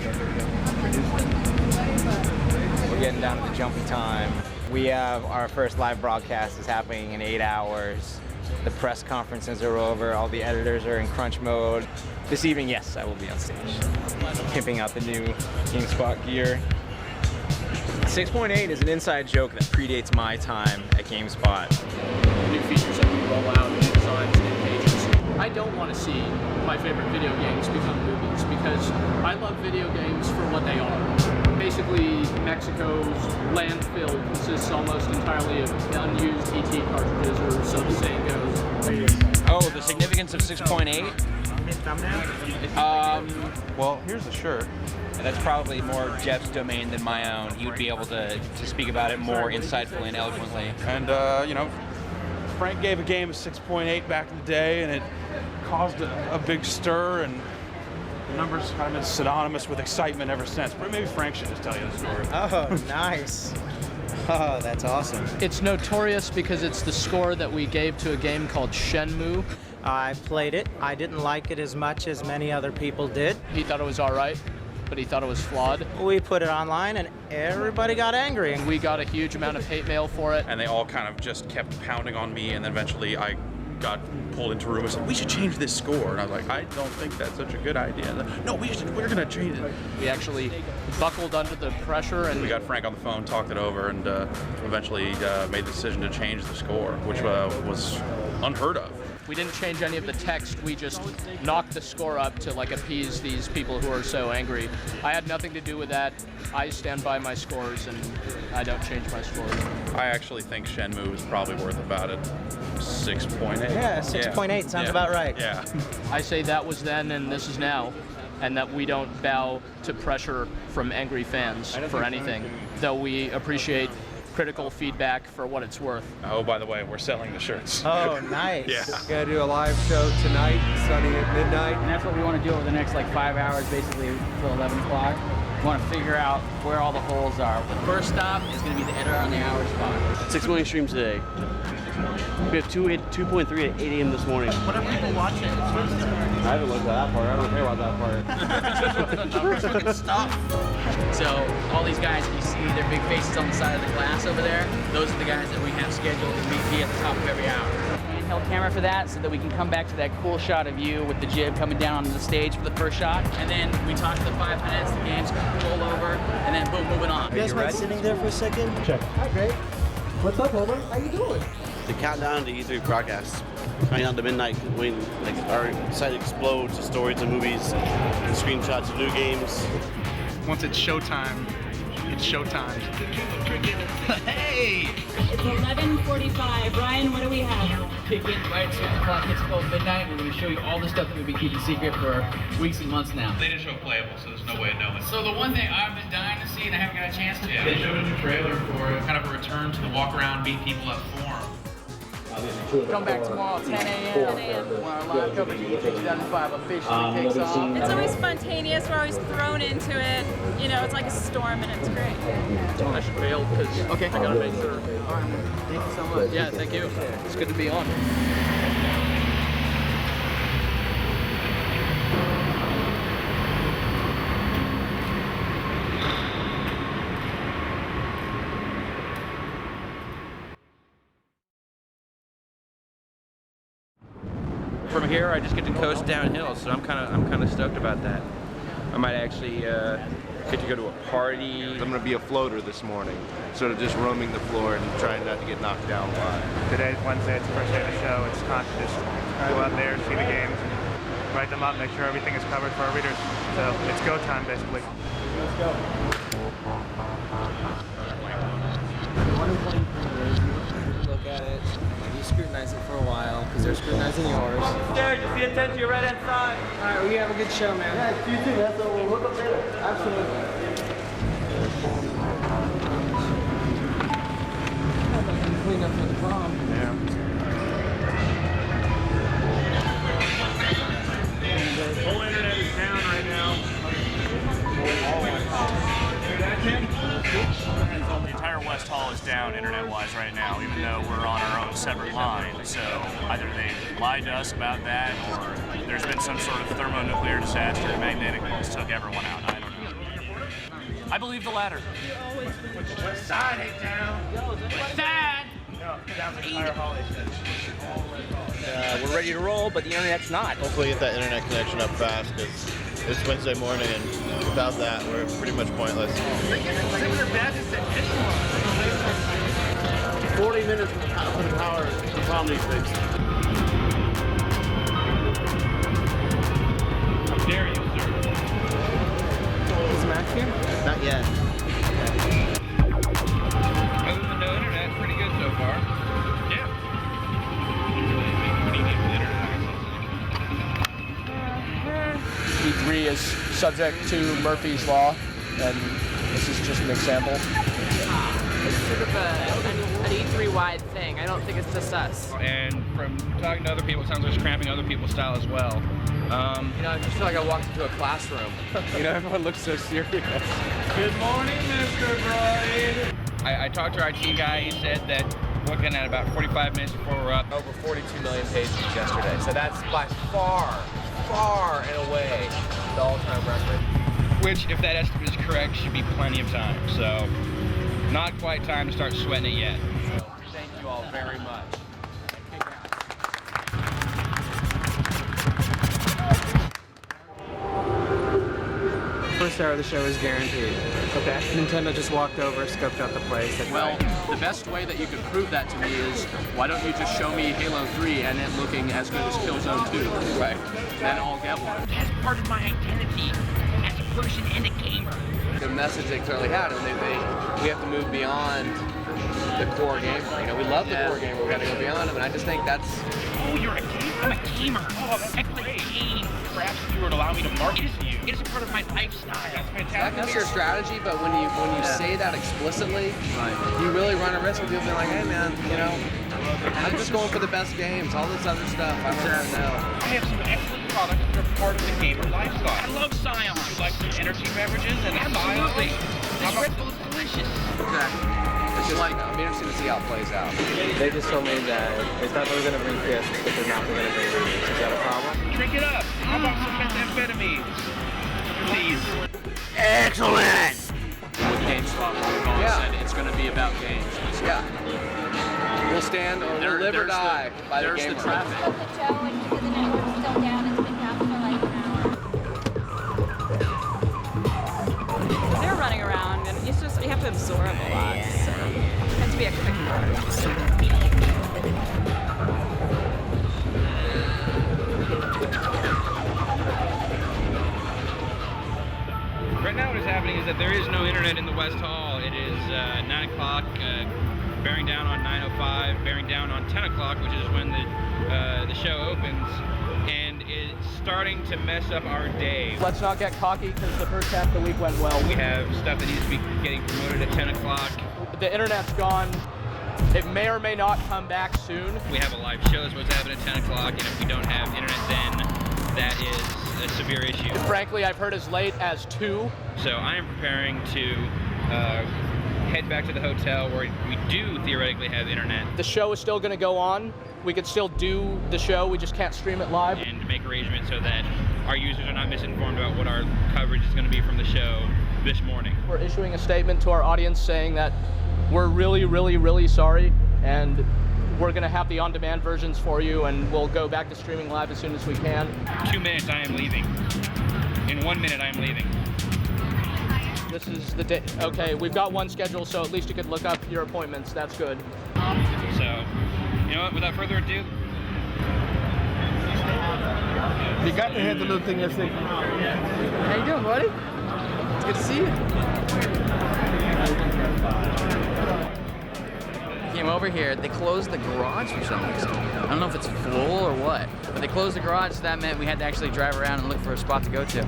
We're getting down to the jumpy time. We have our first live broadcast is happening in 8 hours. The press conferences are over. All the editors are in crunch mode. This evening, yes, I will be on stage, pimping out the new Gamespot gear. 6.8 is an inside joke that predates my time at Gamespot. New features that we roll out, new designs, new pages. I don't want to see my favorite video games become movies because I love video games for what they are. Basically, Mexico's landfill consists almost entirely of unused ET cartridges, or so the saying goes. Oh, the significance of 6.8? Well, here's the shirt. That's probably more Jeff's domain than my own. He would be able to speak about it more insightfully and eloquently. And, you know, Frank gave a game of 6.8 back in the day, and it caused a big stir, and the numbers kind of been synonymous with excitement ever since. But maybe Frank should just tell you the story. Oh, nice. Oh, that's awesome. It's notorious because it's the score that we gave to a game called Shenmue. I played it. I didn't like it as much as many other people did. He thought it was all right, but he thought it was flawed. We put it online and everybody got angry. We got a huge amount of hate mail for it. And they all kind of just kept pounding on me, and then eventually I got pulled into a room and said, we should change this score. And I was like, I don't think that's such a good idea. No, we're going to change it. We actually buckled under the pressure. And we got Frank on the phone, talked it over, and eventually made the decision to change the score, which was unheard of. We didn't change any of the text, we just knocked the score up to like appease these people who are so angry. I had nothing to do with that. I stand by my scores and I don't change my scores. I actually think Shenmue is probably worth about a 6.8. Yeah, 6.8 sounds about right. Yeah. I say that was then and this is now, and that we don't bow to pressure from angry fans for anything, though we appreciate critical feedback for what it's worth. Oh, by the way, we're selling the shirts. Oh, nice. Yeah. Gonna do a live show tonight, starting at midnight. And that's what we want to do over the next like 5 hours, basically till 11 o'clock. We want to figure out where all the holes are. The first stop is going to be the editor on the hour spot. 6 million streams today. We have 2.3 at 8 a.m. this morning. What are people watching? I haven't looked at that part. I don't care about that part. We can stop. So all these guys that you see, their big faces on the side of the glass over there, those are the guys that we have scheduled to be at the top of every hour. Handheld camera for that so that we can come back to that cool shot of you with the jib coming down onto the stage for the first shot. And then we talk for the 5 minutes, the game's roll over, and then boom, moving on. You guys mind sitting there for a second? Check. Hi, Greg. What's up, Homer? How you doing? The countdown to E3 broadcasts. Coming down to midnight when like our site explodes, the stories of movies, and screenshots of new games. Once it's showtime, it's showtime. Hey! It's 11:45. Ryan, what do we have? Kick in right as soon as the clock hits 12 midnight. We're going to show you all the stuff that we've been keeping secret for weeks and months now. They didn't show playable, so there's no way of knowing. So the one thing I've been dying to see and I haven't got a chance to. They showed a new trailer for kind of a return to the walk around, meet people at Forum. Come back tomorrow at 10 a.m. when our live coverage of E3 officially kicks off. It's always spontaneous. We're always thrown into it. You know, it's like a storm, and it's great. I should bail because I gotta make sure. All right, thank you so much. Yeah, thank you. It's good to be on. From here, I just get to coast downhill, so I'm kind of stoked about that. I might actually get to go to a party. I'm going to be a floater this morning, sort of just roaming the floor and trying not to get knocked down live. Today's Wednesday, it's the first day of the show. It's time to just go out there, see the games, and write them up, make sure everything is covered for our readers. So it's go time, basically. Let's go. Look at it, you scrutinize it for a while, because for scrutinizing yours. Derek, just pay attention to your right hand side. All right, well, you have a good show, man. Yeah, you too, man. So we'll hook up later. Absolutely. Clean up for the prom. Yeah. The whole internet is down right now. So the entire West Hall is down internet-wise right now, even though we're on our own separate line. So either they lied to us about that, or there's been some sort of thermonuclear disaster. A magnetic pulse took everyone out. I don't know. I believe the latter. West side ain't down. West side. No, down the entire hall. We're ready to roll, but the internet's not. Hopefully get that internet connection up fast, because it's Wednesday morning, and without that, we're pretty much pointless. 40 minutes for the power for comedy fix. How dare you, sir? Is Mac here? Not yet. Other than no internet, it's pretty good so far. Yeah. What do you need with internet access? E3 is subject to Murphy's Law, and this is just an example. It's sort of an E3-wide thing. I don't think it's just us. And from talking to other people, it sounds like it's cramping other people's style as well. You know, I just feel like I walked into a classroom. You know, everyone looks so serious. Good morning, Mr. Bride. I talked to our IT guy. He said that we're looking at about 45 minutes before we're up. Over 42 million pages yesterday. So that's by far and away the all-time record. Which, if that estimate is correct, should be plenty of time. So, not quite time to start sweating it yet. So, thank you all very much. First hour of the show is guaranteed. Okay. Nintendo just walked over, scoped out the place. Well, the best way that you could prove that to me is, why don't you just show me Halo 3 and it looking as good as Killzone 2? Right. Then I'll get one. That's part of my identity as a person and a gamer. The message they clearly had, and we have to move beyond the core game. You know, we love the core game, but we got to go beyond them, and I just think that's... Oh, you're a gamer? I'm a gamer. Oh, that's great. Perhaps if you were to allow me to market to you. It is a part of my lifestyle. That's fantastic. That's your strategy, but when you say that explicitly, you really run a risk of people being like, hey man, you know, I'm just going for the best games. All this other stuff, I don't really know. I have some excellent products that are part of the gamer lifestyle. I love Scion. You like some energy beverages and absolutely. This Red Bull is delicious. Exactly. It's just like, I'm interested to see how it plays out. They just told me that they thought they were going to bring fists, but they're not going to bring reasons. Is that a problem? Drink it up. How about some methamphetamines? Please. Excellent! With GameSpot, we've all said it's going to be about games. Yeah. We'll stand or we'll live or die by the gamer. There's the traffic. They're running around, and it's just, you have to absorb a lot, so it has to be a quick burn. Right now what is happening is that there is no internet in the West Hall. It is 9 o'clock, bearing down on 9:05, bearing down on 10 o'clock, which is when the show opens, and it's starting to mess up our day. Let's not get cocky, because the first half of the week went well. We have stuff that needs to be getting promoted at 10 o'clock. The internet's gone. It may or may not come back soon. We have a live show that's supposed to happen at 10 o'clock, and if we don't have internet then, that is a severe issue. Frankly, I've heard as late as 2. So I am preparing to head back to the hotel where we do theoretically have internet. The show is still going to go on. We could still do the show, we just can't stream it live. And make arrangements so that our users are not misinformed about what our coverage is going to be from the show this morning. We're issuing a statement to our audience saying that we're really, really, really sorry, and we're going to have the on-demand versions for you, and we'll go back to streaming live as soon as we can. 2 minutes, I am leaving. In 1 minute, I am leaving. This is the day. Okay, we've got one schedule, so at least you could look up your appointments. That's good. So, you know what, without further ado. You got to hit the little thing that's like... How you doing, buddy? It's good to see you. Came over over here, they closed the garage for some reason. I don't know if it's full or what, but they closed the garage, so that meant we had to actually drive around and look for a spot to go to.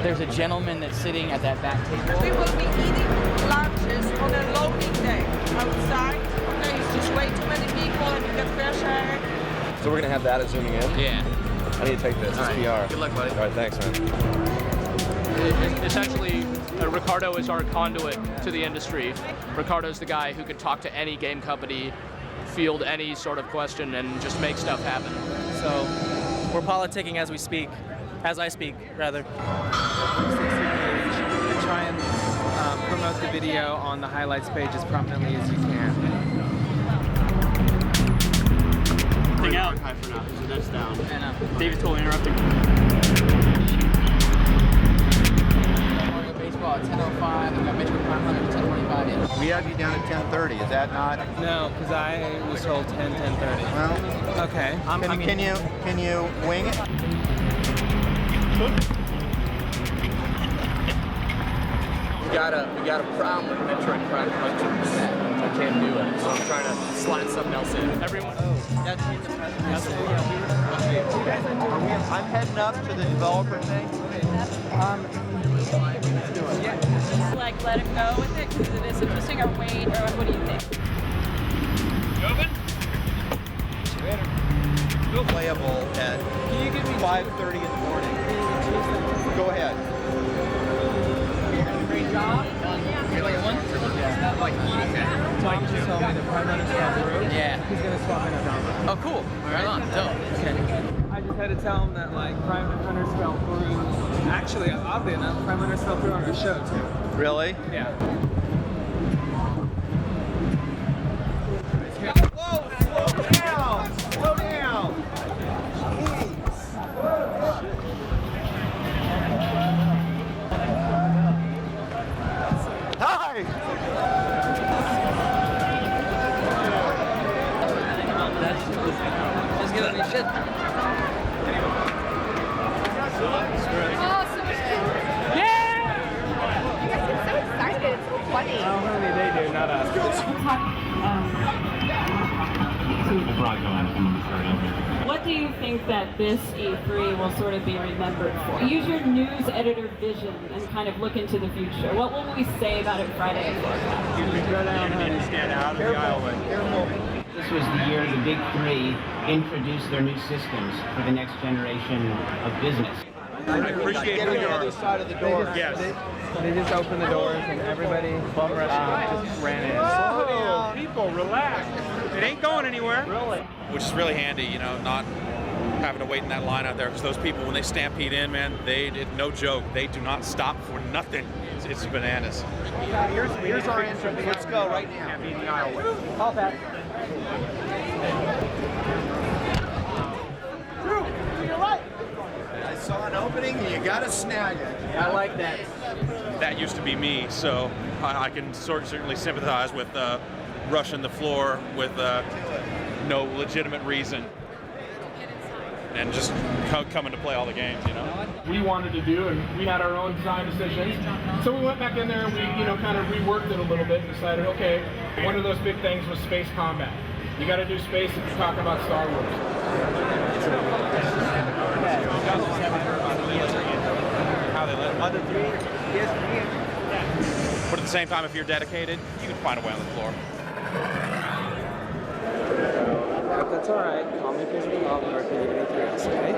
There's a gentleman that's sitting at that back table. We will be eating lunches on a loading day outside. Okay, it's just way too many people and you get fresh air. So we're gonna have that as zooming in? Yeah. I need to take this. All It's right. PR. Good luck, buddy. All right, thanks, man. Essentially, Ricardo is our conduit to the industry. Ricardo's the guy who could talk to any game company, field any sort of question, and just make stuff happen. So we're politicking as we speak, as I speak, rather. And try and promote the video on the highlights page as prominently as you can. Thing out. High for now. There's a next down. David's totally interrupting. Baseball at 10:05. We got Metro Prime Hunter at 10:25. We have you down at 10:30. Is that not? No, because I was told 10:30. Well, okay. Can you wing it? We got a problem with Metroid Prime Hunters. I can't do it, so I'm trying to slide something else in. Everyone. I'm heading up to the developer thing. Like let it go with it because it is interesting, or wait, or what do you think? Open? Playable at 5:30 in the morning. Go ahead. Great job. You like one? Yeah. Like eating that. Tom just told me that Prime Hunter's got through. Yeah. He's gonna swap in a drama. Oh, cool. Right on. Dope. Okay. I just had to tell him that like Prime Hunters fell through. Actually, oddly enough, Prime Hunters fell through on our show too. Really? Yeah. Whoa! Slow down! Slow down! Hi! Just give me shit. Funny. Oh, honey, they do, not us. What do you think that this E3 will sort of be remembered for? Use your news editor vision and kind of look into the future. What will we say about it Friday? Go down, honey. Stand out of the aisleway. This was the year the big three introduced their new systems for the next generation of business. I appreciate you on the other side of the door. Yes. They just opened the doors and everybody just ran in. Oh, people, relax. It ain't going anywhere. Really? Which is really handy, you know, not having to wait in that line out there, because those people, when they stampede in, man, no joke, they do not stop for nothing. It's bananas. Here's our entrance. Let's go right now. Call Pat. I saw an opening and you gotta snag it. I like that. That used to be me, so I can certainly sympathize with rushing the floor with no legitimate reason and just coming to play all the games, you know? We wanted to do, and we had our own design decisions. So we went back in there and we, kind of reworked it a little bit and decided, okay, one of those big things was space combat. You got to do space if you're talking about Star Wars. How they let Mother through. But at the same time, if you're dedicated, you can find a way on the floor. That's all right. Call me because we love you. Or can you do anything else, okay?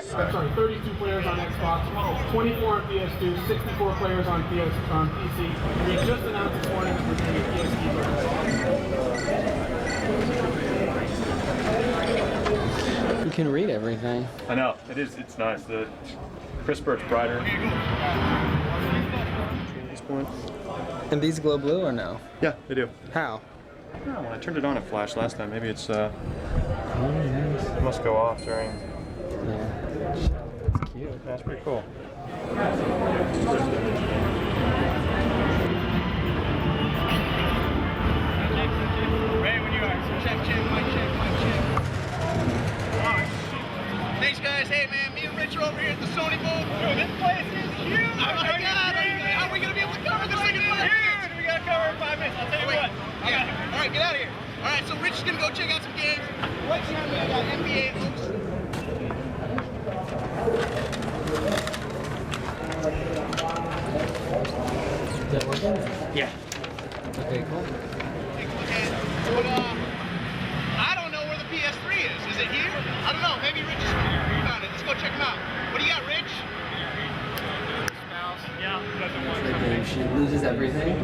Sorry, 32 players on Xbox, 24 on PS2, 64 players on PC. We just announced this morning that we're going to get PS You can read everything. I know. It's nice. The crisper, it's brighter. This point. And these glow blue or no? Yeah, they do. How? No, when I turned it on, it flashed last time. Maybe it's it must go off during. Yeah. That's cute. That's pretty cool. Ready when you are. Check, mic check. All right. Thanks, guys. guys, hey man, me and Rich are over here at the Sony booth. Dude, this place is huge. Oh my God, how are we gonna be able to cover this thing in 5 minutes? We gotta cover it in 5 minutes. I'll tell you what. All right, get out of here. All right, so Rich is gonna go check out some games. Right behind me, I got NBA hoops. Is that working? Yeah. Okay, cool. But, I don't know where the PS3 is. Is it here? I don't know. Maybe Rich is found it. Let's go check him out. What do you got, Rich? Yeah, doesn't want The game, she loses everything,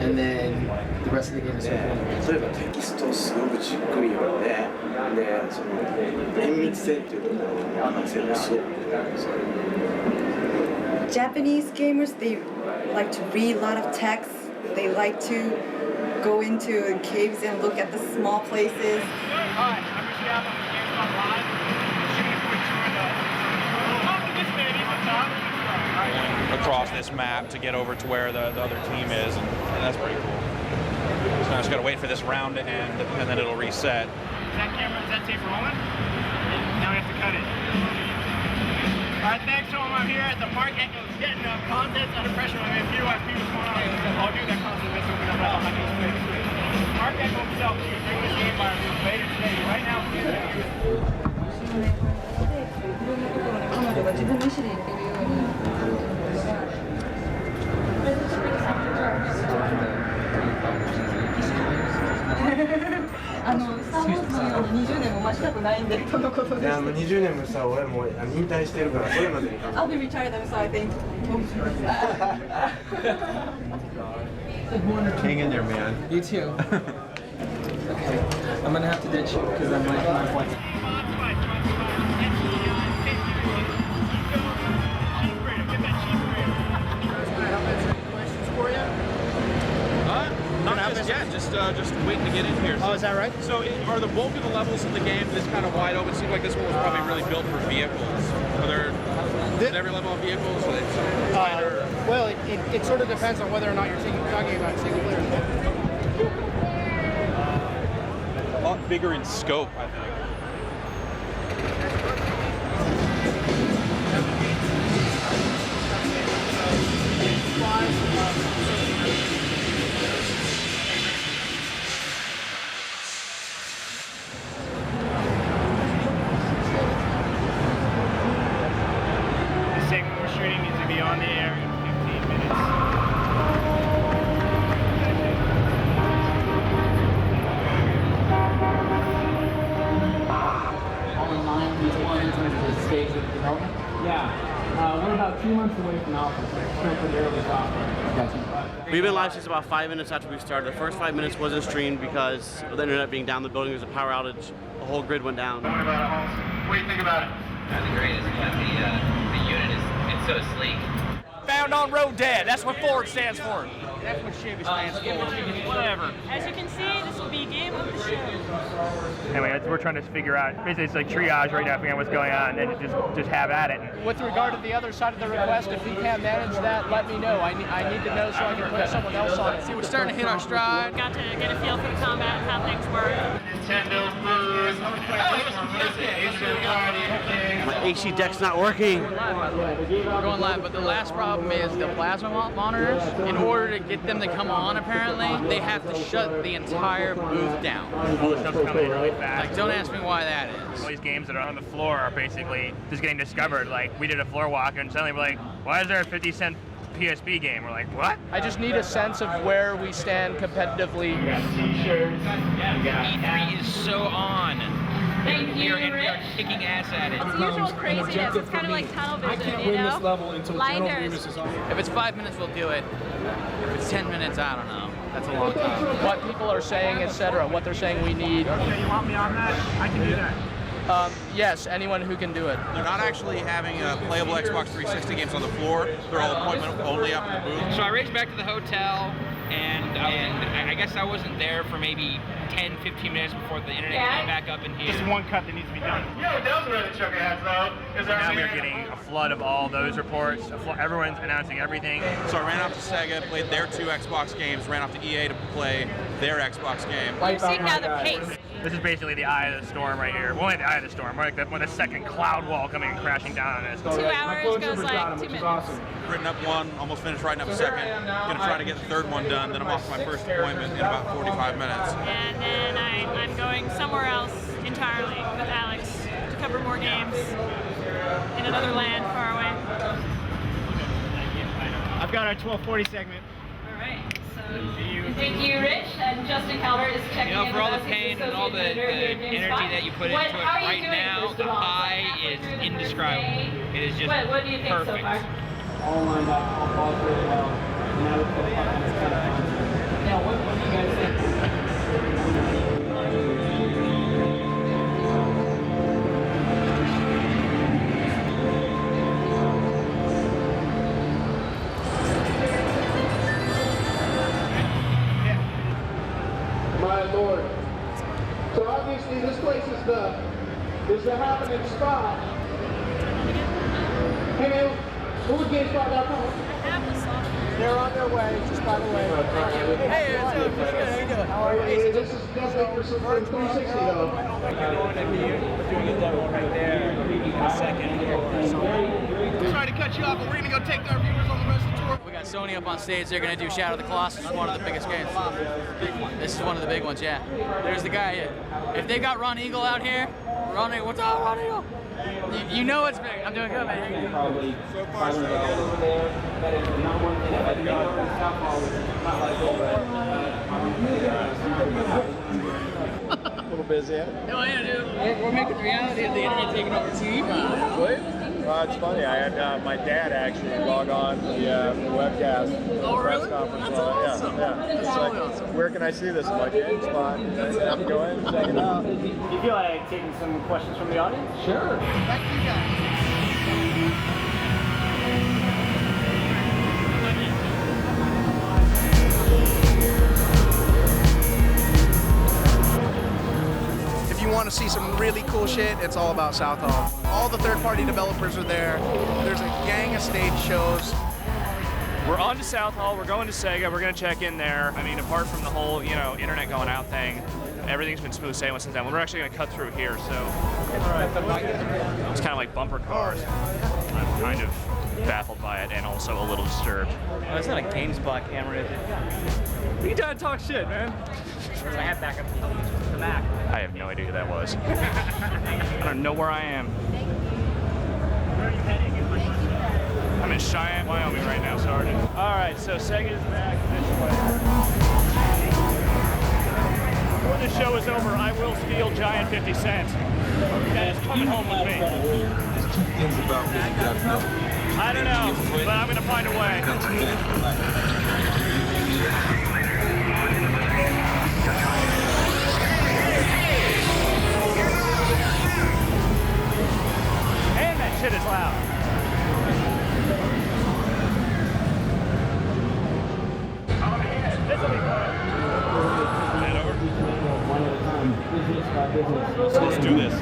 and then the rest of the game is something. 例えばテキストをすごくじっくり読んで、で、その綿密性っていうところを全部すごく。Japanese gamers, they like to read a lot of text. They like to go into caves and look at the small places. Hi, I'm Michelle. I'm from Gamespot Live. Shooting for this man, he's on top. Across this map to get over to where the other team is, and that's pretty cool. So now I just gotta wait for this round to end, and then it'll reset. Is that tape rolling? Now we have to cut it. Alright, thanks to him. I'm here at the Mark Echo's getting contents under pressure. I mean, if you watch people's going on, I'll do that content this open up on my face. Mark Echo himself is bring this game by later today. Right now,20年もさ、俺も引退してるから、それまでに。I'll be retired then, so I think. Hang in there, man. You too. Okay, I'm gonna have to ditch you because I'm like my point. Not just yet, just waiting to get in here. Oh, is that right? So are the bulk of the levels in the game this kind of wide open? It seems like this one was probably really built for vehicles. Are there, is every level on vehicles? Well, it sort of depends on whether or not you're talking about single player. A lot bigger in scope, I think. the segment we're shooting needs to be on the air in 15 minutes. All in line with in terms of the stage of development? Yeah. We're about 2 months away from alpha, so it's still pretty early software. We've been live since about 5 minutes after we started. The first 5 minutes wasn't streamed because of the internet being down. The building was a power outage. The whole grid went down. What do you think about it? The greatest, the unit it's so sleek. Found on road dead. That's what Ford stands for. That's what Chevy stands for. Whatever. As you can see, this will be game of the show. Anyway, we're trying to figure out. Basically, it's like triage right now, figuring out what's going on, and just have at it. With regard to the other side of the request, if you can't manage that, let me know. I need to know so I can put someone else on it. See, we're starting to hit our stride. Got to get a feel for the combat and how things work. Nintendo booze. My AC deck's not working. We're going live, but the last problem is the plasma monitors. In order to get them to come on, apparently, they have to shut the entire booth down. All the stuff's coming in really fast. Like, don't ask me why that is. All these games that are on the floor are basically just getting discovered. Like, we did a floor walk, and suddenly we're like, why is there a 50-cent PSP game? We're like, what? I just need a sense of where we stand competitively. E3 is so on. Thank you, And we are kicking ass at it. It's the usual craziness. It's kind of like tunnel vision, you know? Blinders. If it's 5 minutes, we'll do it. If it's 10 minutes, I don't know. That's a long time. What people are saying, etc. What they're saying we need. Okay, you want me on that? I can do that. Yes, anyone who can do it. They're not actually having playable Xbox 360 games on the floor. They're all appointment only up in the booth. So I raced back to the hotel, and I guess I wasn't there for maybe 10, 15 minutes before the internet came back up in here. Just one cut that needs to be done. You know what does really chuck our heads though? Is Now we are getting a flood of all those reports. Everyone's announcing everything. So I ran off to Sega, played their 2 Xbox games, ran off to EA to play their Xbox game. We're seeing now the pace. This is basically the eye of the storm right here. Well, only the eye of the storm. We're like the second cloud wall coming and crashing down on us. 2 hours goes like 2 minutes. Awesome. Written up one, almost finished writing up a second. Gonna try to get the third one done, then I'm off to my first appointment in about 45 minutes. And then I'm going somewhere else entirely with Alex to cover more games in another land far away. I've got our 1240 segment. All right. Thank you, Rich. And Justin Calvert is checking in. For all the pain and all the energy that you put into it right now, the high is indescribable. It is just what do you think perfect. so far? All lined up, all balls really well. Now let's go park on the center. Yeah, what do you guys think? My lord. So obviously this place is the happening spot. Hey man, what was Gamespot.com? They're on their way, just by the way. Hey, it's good. How you doing? How are you? This is definitely for some 360 though. Doing a demo right there in a second. Sorry to cut you off, but we're gonna go take our viewers on the rest of the tour. We got Sony up on stage. They're gonna do Shadow of the Colossus, one of the biggest games. This is one of the big ones, yeah. There's the guy. If they got Ron Eagle out here, Ron Eagle, what's up, Ron Eagle? You know it's big. I'm doing good, man. Probably over there. That is not one thing that I think in South Hall was not like A little busy, yeah? Oh yeah, dude. We're making reality of the internet taking over TV. What? It's funny. I had my dad actually log on the webcast press conference. That's awesome. Yeah. That's It's really like, awesome. where can I see this? I'm like, GameSpot. I'm going, check it out. Do you feel like taking some questions from the audience? Sure. Back to you guys. If you want to see some really cool shit, it's all about South Hall. All the third-party developers are there. There's a gang of stage shows. We're on to South Hall. We're going to Sega. We're going to check in there. I mean, apart from the whole, internet going out thing, everything's been smooth sailing since then. We're actually going to cut through here, so it's kind of like bumper cars. I'm kind of baffled by it and also a little disturbed. Oh, it's not a GameSpot camera, is it? You gotta talk shit, man. I have backup to the Mac. I have no idea who that was. I don't know where I am. Where are you heading? I'm in Cheyenne, Wyoming right now, Sergeant. All right, so Sega's back this way. Before the show is over, I will steal Giant 50 Cent. That is coming home with me. There's 2 things about me you gotta know. I don't know, but I'm gonna find a way. And that shit is loud. This'll be fun. Let's do this.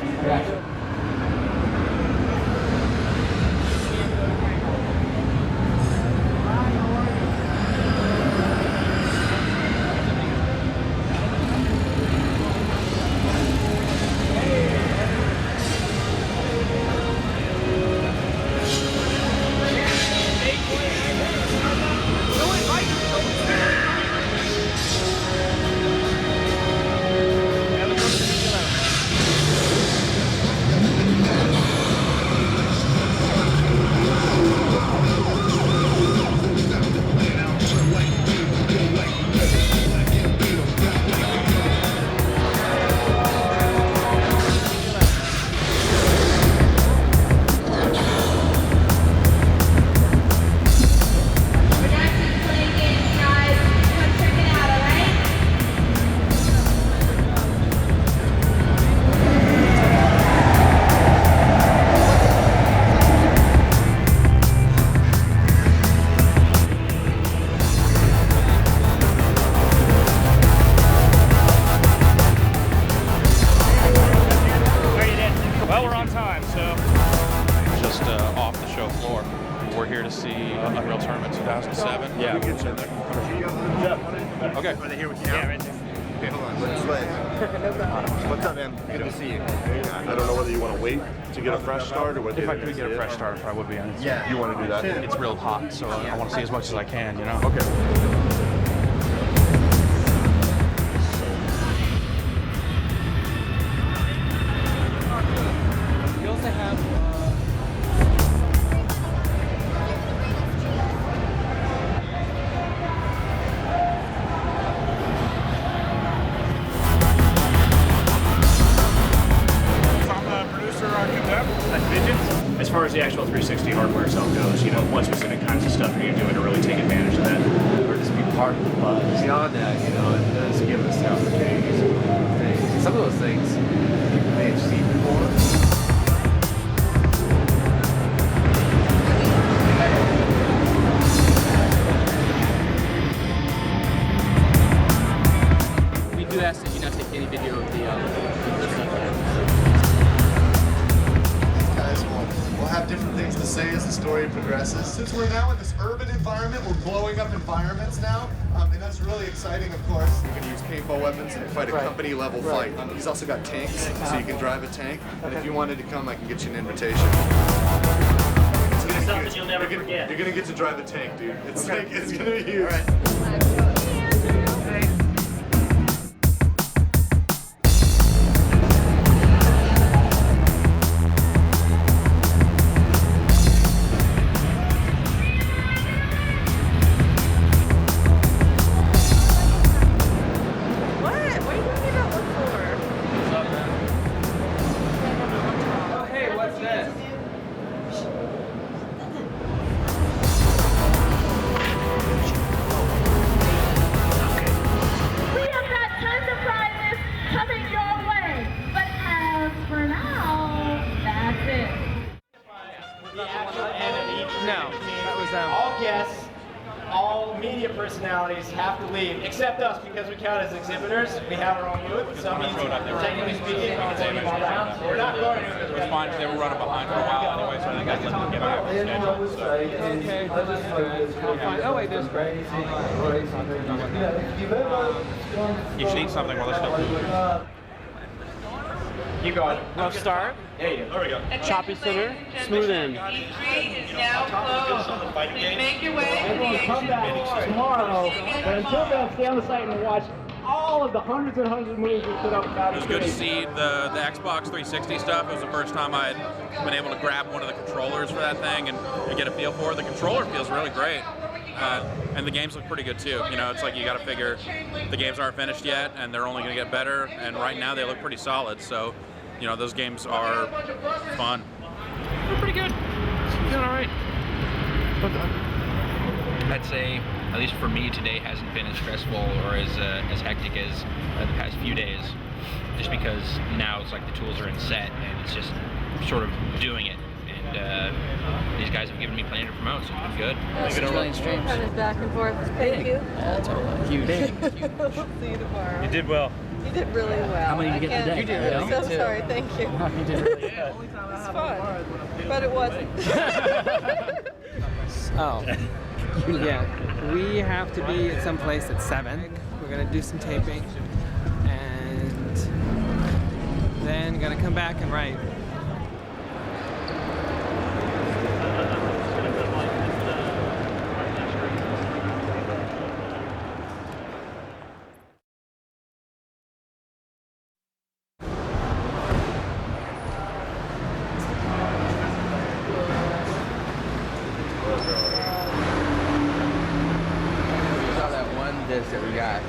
Well, we're on time, so. Just off the show floor. We're here to see Unreal Tournament 2007. Yeah. Okay. Are they here with you now? Yeah, right there. Okay, hold on. What's up, man? Good to see you. I don't know whether you want to wait to get a fresh start or whether If I could get a fresh start, I would be. Yeah. You want to do that? It's real hot, so I want to see as much as I can, you know? Okay. We also have As far as the actual 360 hardware itself goes, you know, what specific kinds of stuff are you doing to really take advantage of that? Or just be part of the buzz. Beyond that, you know, it does give us the opportunities to do things. Some of those things people may have seen before. We do ask that you not take any video of the Guys will have different things to say as the story progresses. Since we're now in this urban environment, we're blowing up environments now, and that's really exciting, of course. You're going to use paintball weapons and fight a company-level fight. He's also got tanks, so you can drive a tank. And if you wanted to come, I can get you an invitation. It's something you'll never forget. You're going to get to drive a tank, dude. It's going to be huge. All right. All guests, all media personalities have to leave, except us, because we count as exhibitors. We have our own booth. So means, technically speaking, we can take them all down. We're not going anywhere. It's fine. They were running behind for a while anyway, so I think I let them get out of the schedule. Oh wait, there's You should eat something while there's still food. You got it. Rough start. There you go. There we go. Choppy center. Smooth end. E3 is now closed. Please make your way to the Everyone come back tomorrow, but until then, stay on the site and watch all of the hundreds and hundreds of movies we put up about It was good to see the Xbox 360 stuff. It was the first time I'd been able to grab one of the controllers for that thing and get a feel for it. The controller feels really great. And the games look pretty good too. You know, it's like you got to figure the games aren't finished yet and they're only going to get better. And right now they look pretty solid. So, you know, those games are fun. They're pretty good. Doing all right. I'd say, at least for me, today hasn't been as stressful or as hectic as the past few days. Just because now it's like the tools are in set and it's just sort of doing it. And these guys have given me plenty to promote, so it's been good. 6 million streams. Kind of back and forth. Thank you. Yeah, totally. Huge. We'll see you tomorrow. You did well. You did really well. How many did you get today? You did really well. So sorry. Thank you. You did really good. It's fun, but it wasn't. Oh. Yeah. We have to be at some place at 7. We're gonna do some taping, and then gonna come back and write. That we got.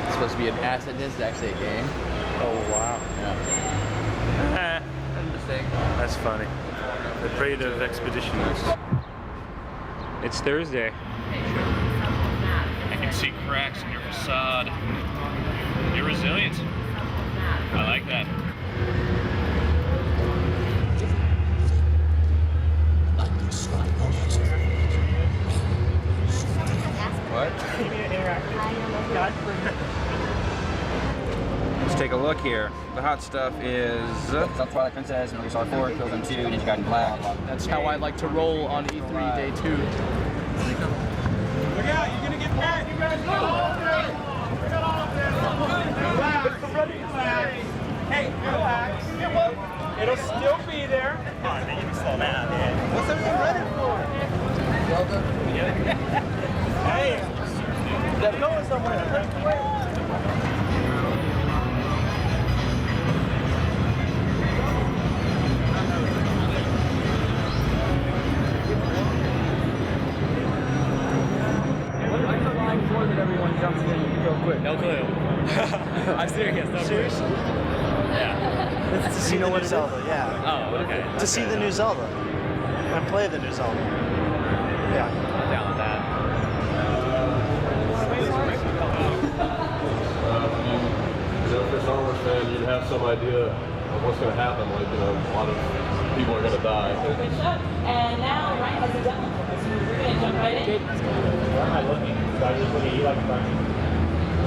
It's supposed to be an asset disc, it's actually a game. Oh, wow. Yeah. That's funny. The Creative Expeditions. It's Thursday. I can see cracks in your facade. You're resilient. I like that. What? Let's take a look here. The hot stuff is Twilight Princess, Metal Gear Solid 4, Killzone 2, Ninja Gaiden Black. That's how I like to roll on E3 Day 2. Look out, you're gonna get back. You guys go. Hey, relax. It'll still be there. Come on, man, you can slow down, man. What's everyone ready for? Hey, they're going somewhere. That everyone jumps in real quick. No clue. I'm serious. No Serious? Yeah. It's to see the new Zelda, yeah. Oh, okay. To see the new Zelda. And play the new Zelda. Yeah. I'm down with that. If you're a Star Wars fan, you'd have some idea of what's going to happen. Like, you know, a lot of people are going to die. And now Ryan has a demo for us. We're going to jump right in. Where am I looking? So I just look at you like a friend.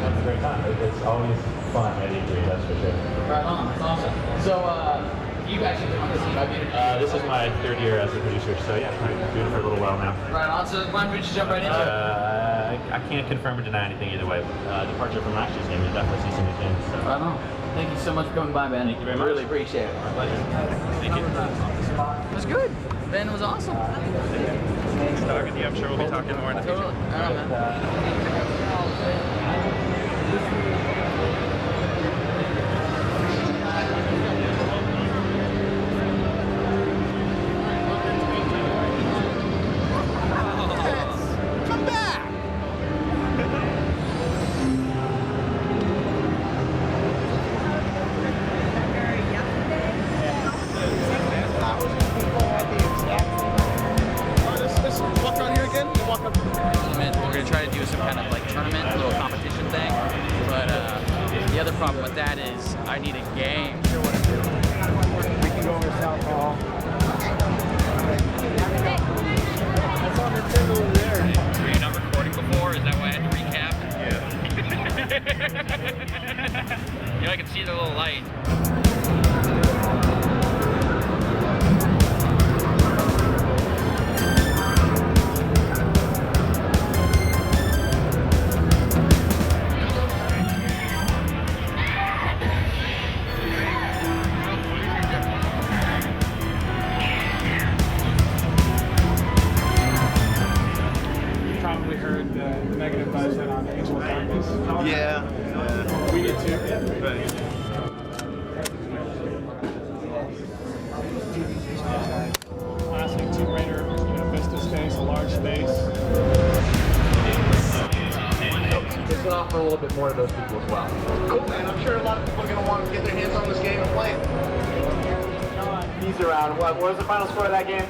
That's a great time. It's always fun at E3, that's for sure. Right on, that's awesome. So, you guys have been on this team, I've been This is my third year as a producer, so yeah, I've been doing it for a little while now. Right on, so why don't we just jump right into it? I can't confirm or deny anything either way. Departure from last year's game, you'll definitely see some new things. So. Right on. Thank you so much for coming by, Ben. Thank you very much. Really appreciate it. My pleasure. Thank you. It was good. Ben was awesome. Thanks for talking to you. I'm sure we'll be talking more in the future. Totally. All right, man. Come back! Walk on here again? Walk up. We're gonna try to do some kind of like tournament, little competition thing. But the other problem with that is I need a game. We can go over South Hall. That's on the table over there. Were you not recording before? Is that why I had to recap? Yeah. You know, I can see the little light. Probably heard the negative buzz that on Angel Darkness. Yeah. We did too. Right. Classic Tomb Raider, Vista space, a large space. This will offer a little bit more to those people as well. Cool, man. I'm sure a lot of people are going to want to get their hands on this game and play it. He's around. What was the final score of that game?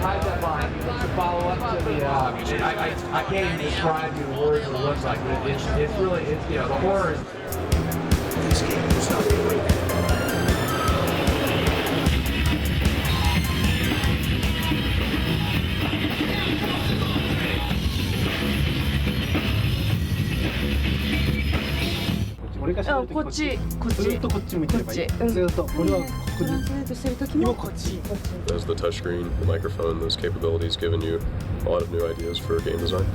High deadline. To follow up to the, I can't even describe you words what it looks like, but it's really, you know, the horror is. This game is not great.こっちずっとこっち向いてればいい。ずっと俺はここにトランスレートしてる時もこっち。 As the touchscreen, the microphone, those capabilities given you a lot of new ideas for game design.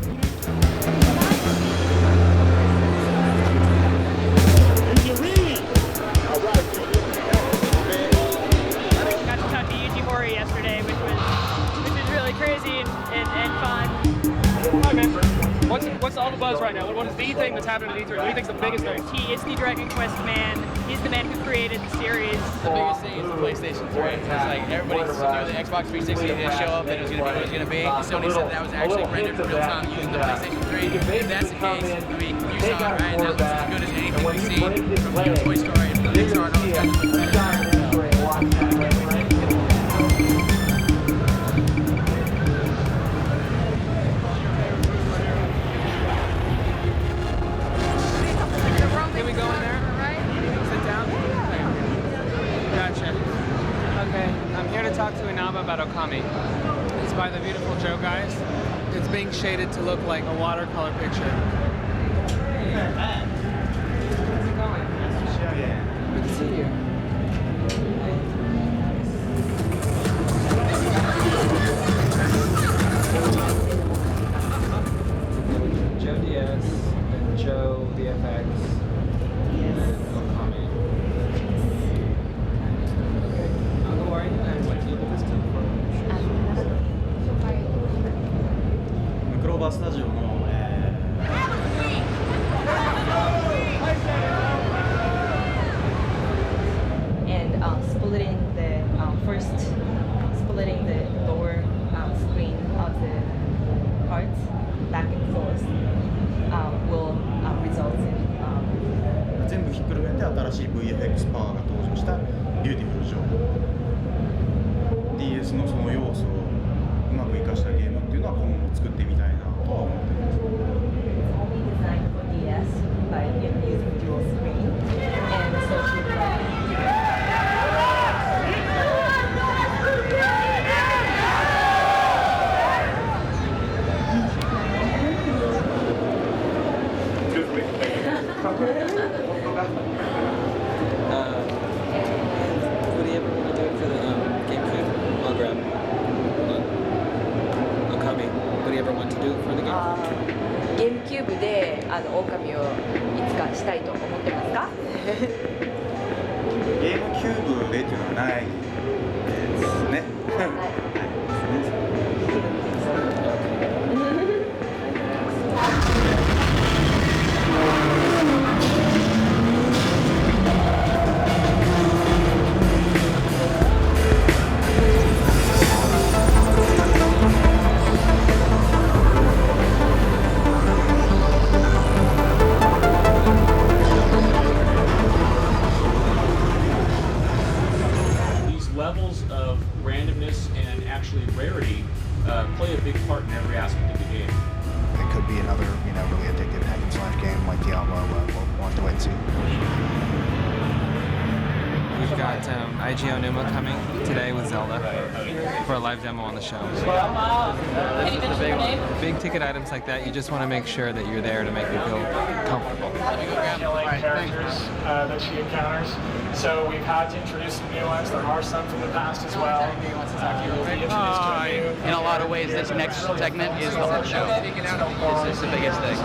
Got to talk to Yuji Horii yesterday, which was really crazy and fun. Hi, man. What's all the buzz right now? What is the thing that's happening at E3? What do you think is the biggest thing? He is the Dragon Quest man. He's the man who created the series. The biggest thing is the PlayStation 3. It's like everybody knew the Xbox 360 didn't show up, that it was going to be what it was going to be. Sony said that was actually rendered in real time using the PlayStation 3. If that's the case, I mean, you saw it, right? That looks as good as anything we've seen from Toy Story and from Pixar and all those guys. Can we go in there? Sit down? Gotcha. Okay, I'm here to talk to Inaba about Okami. It's by the beautiful Joe guys. It's being shaded to look like a watercolor picture. splitting the lower screen of the parts back and forth will result in 全部ひっくるめて新しい VFX パワーが登場したビューティフルジョー DS のその要素をうまく活かしたゲームっていうのは今後も作ってみたいなとは思ってます。 only designed for DS by using dual screen and so she would like What do you ever want to do for the GameCube? I'll grab Okami. What do you ever want to do for the GameCube? ゲームキューブで狼をいつかしたいと思ってますか？ゲームキューブでっていうのはないですね。Levels of randomness and actually rarity play a big part in every aspect of the game. It could be another, really addictive hack and slash game like Diablo 1 to 2. We've got IG Onuma coming today with Zelda for a live demo on the show. Can you mention your name? Big ticket items like that, you just want to make sure that you're there to make me feel comfortable. Characters that she encounters. So we've had to introduce some new ones. There are some from the past as well. In a lot of ways, this next segment is the whole show. This is the biggest thing.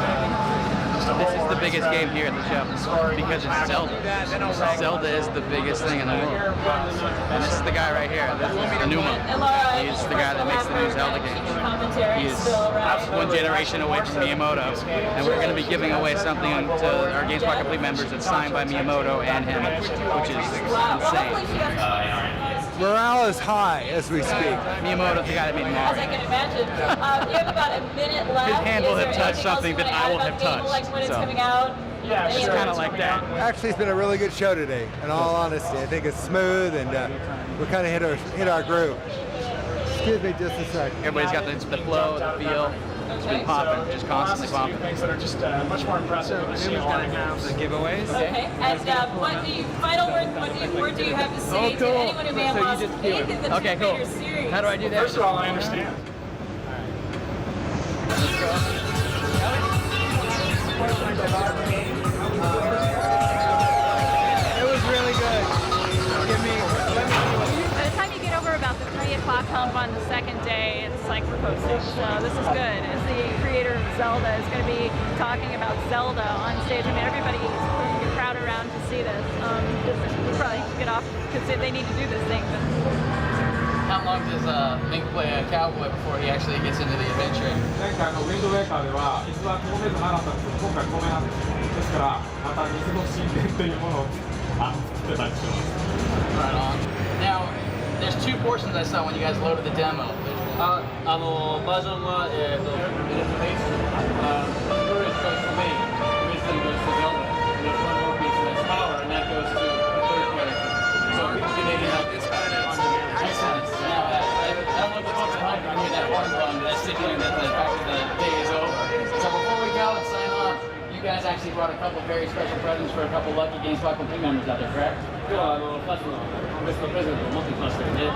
This is the biggest game here at the show because it's Zelda. Zelda is the biggest thing in the world. And this is the guy right here. This is Onuma. He's the guy that makes the new Zelda games. He is one generation away from Miyamoto. And we're going to be giving away something to our GameSpot Complete members that's signed by Miyamoto and him, which is insane. Morale is high as we speak. Miyamoto's the guy that made Mario. As I can imagine. You have about a minute left. His hand will have touched something that I will have touched. Like when it's coming out. Yeah, it's kind of like that. Actually, it's been a really good show today, in all honesty. I think it's smooth and we kind of hit our groove. Excuse me just a second. Everybody's got the flow, the feel. It's been popping, just constantly popping. Things that are just much more impressive to see on the giveaways. Okay, and what do you, final word do you have to say to anyone who may have lost faith in the Tomb Raider series? How do I do that? First of all, I understand. It was really good. By the time you get over about the 3 o'clock hump on the second day, it's like we're posting. So this is good. As the creator of Zelda is going to be talking about Zelda on stage. I mean, everybody is putting a crowd around to see this. We'll probably get off because they need to do this thing. But how long does Link play a cowboy before he actually gets into the adventure? Right on. Now, there's two portions I saw when you guys loaded the demo. バージョンはstorage goes to me, wisdom goes to Zelda, and there's one more piece that's power, and that goes to a third character. So people can maybe have this kind of excellent. Now, I don't know if the folks at home can hear that horn blowing, but that's signaling that the fact that the day is over. So before we go and sign off, you guys actually brought a couple of very special presents for a couple lucky GameSpot Complete members out there, correct? 今日は2つのベストプレゼントを持ってきましたよね。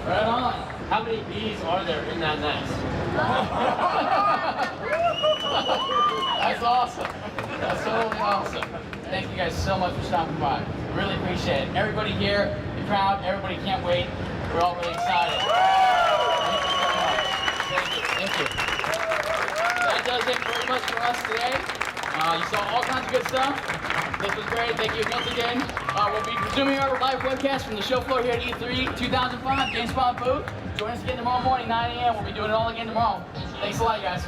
Right on. How many bees are there in that nest? That's awesome. That's totally awesome. Thank you guys so much for stopping by. Really appreciate it. Everybody here, the crowd, everybody can't wait. We're all really excited. Thank you. Thank you. That does it very much for us today. You saw all kinds of good stuff. This was great. Thank you once again. We'll be resuming our live webcast from the show floor here at E3 2005 GameSpot booth. Join us again tomorrow morning, 9 a.m. We'll be doing it all again tomorrow. Thanks a lot, guys.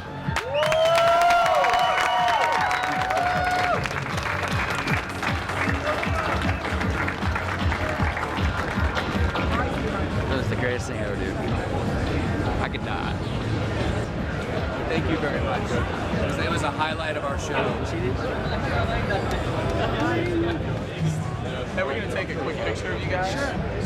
our show. Hey, we're gonna take a quick picture of you guys.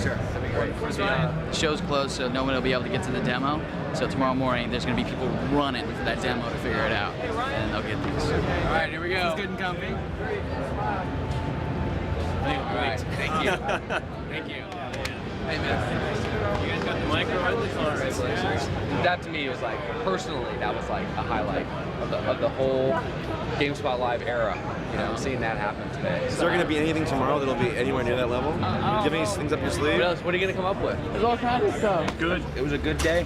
Sure. That'd be great. The show's closed, so no one will be able to get to the demo. So tomorrow morning, there's gonna be people running for that demo to figure it out, and they'll get these. All right, here we go. This is good and comfy. All right. Thank you. Thank you. Hey, man. You guys got the micro on this? That to me was like, personally, that was like a highlight of the whole GameSpot Live era. You know, seeing that happen today. Is there going to be anything tomorrow that'll be anywhere near that level? Do you have any things up your sleeve? What are you going to come up with? There's all kinds of stuff. Good. It was a good day.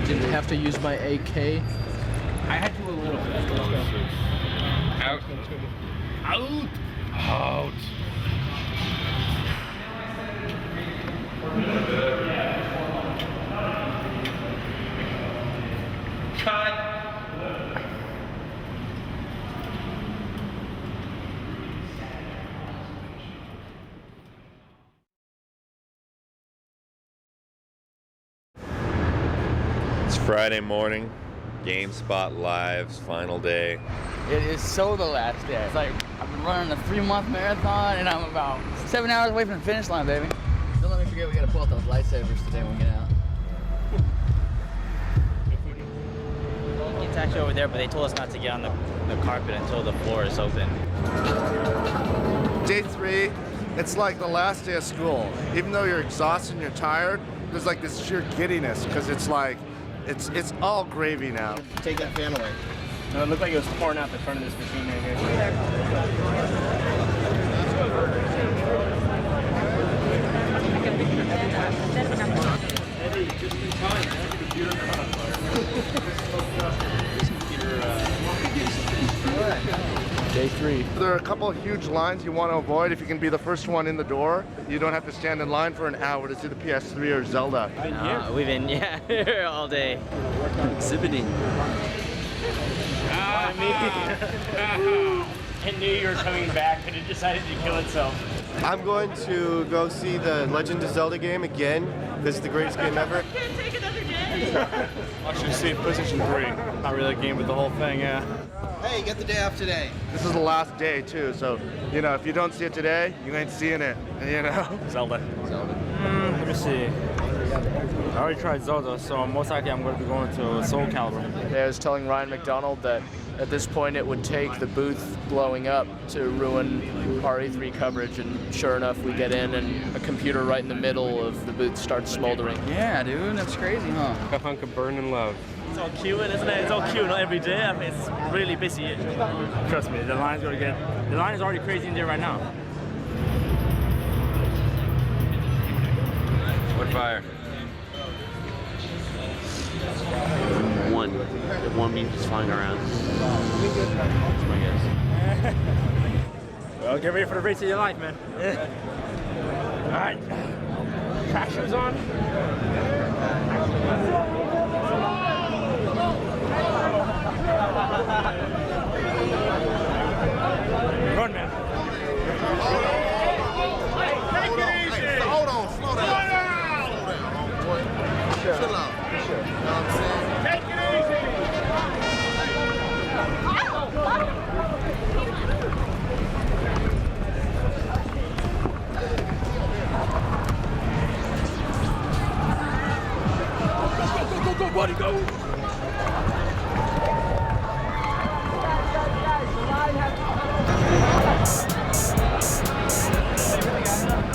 Didn't have to use my AK. I had to a little bit. Out. Out. Out. Cut. It's Friday morning, GameSpot Live's final day. It is so the last day. It's like I've been running a 3-month marathon, and I'm about 7 hours away from the finish line, baby. Don't let me forget we gotta pull out those lightsabers today when we get out. It's actually over there, but they told us not to get on the carpet until the floor is open. Day 3, it's like the last day of school. Even though you're exhausted and you're tired, there's like this sheer giddiness because it's like, it's all gravy now. Take that fan away. No, it looked like it was pouring out the front of this machine right here. Just in time, man. Computer Day 3. There are a couple of huge lines you want to avoid. If you can be the first one in the door, you don't have to stand in line for an hour to see the PS3 or Zelda. We've been, here all day. Exhibiting. It knew you were coming back, and it decided to kill itself. I'm going to go see the Legend of Zelda game again. This is the greatest game ever. Can't take another day. I should see PlayStation 3. Not really a game, but the whole thing, yeah. Hey, you get the day off today. This is the last day too, so you know if you don't see it today, you ain't seeing it. You know. Zelda. Let me see. I already tried Zelda, so most likely I'm going to be going to Soul Calibur. I was telling Ryan McDonald that at this point it would take the booth blowing up to ruin our E3 coverage, and sure enough we get in and a computer right in the middle of the booth starts smoldering. Yeah, dude, that's crazy, huh? A hunk of burning love. It's all queuing, isn't it? It's all queuing every day. I mean, it's really busy. Trust me, the line is already crazy in there right now. What fire? One beam just flying around. That's my guess. Well, get ready for the race of your life, man. All right. Track shoes on. Run, man. Take it easy. Hold on, slow down. Chill out. You know what I'm saying? Take it easy. Go, buddy, go!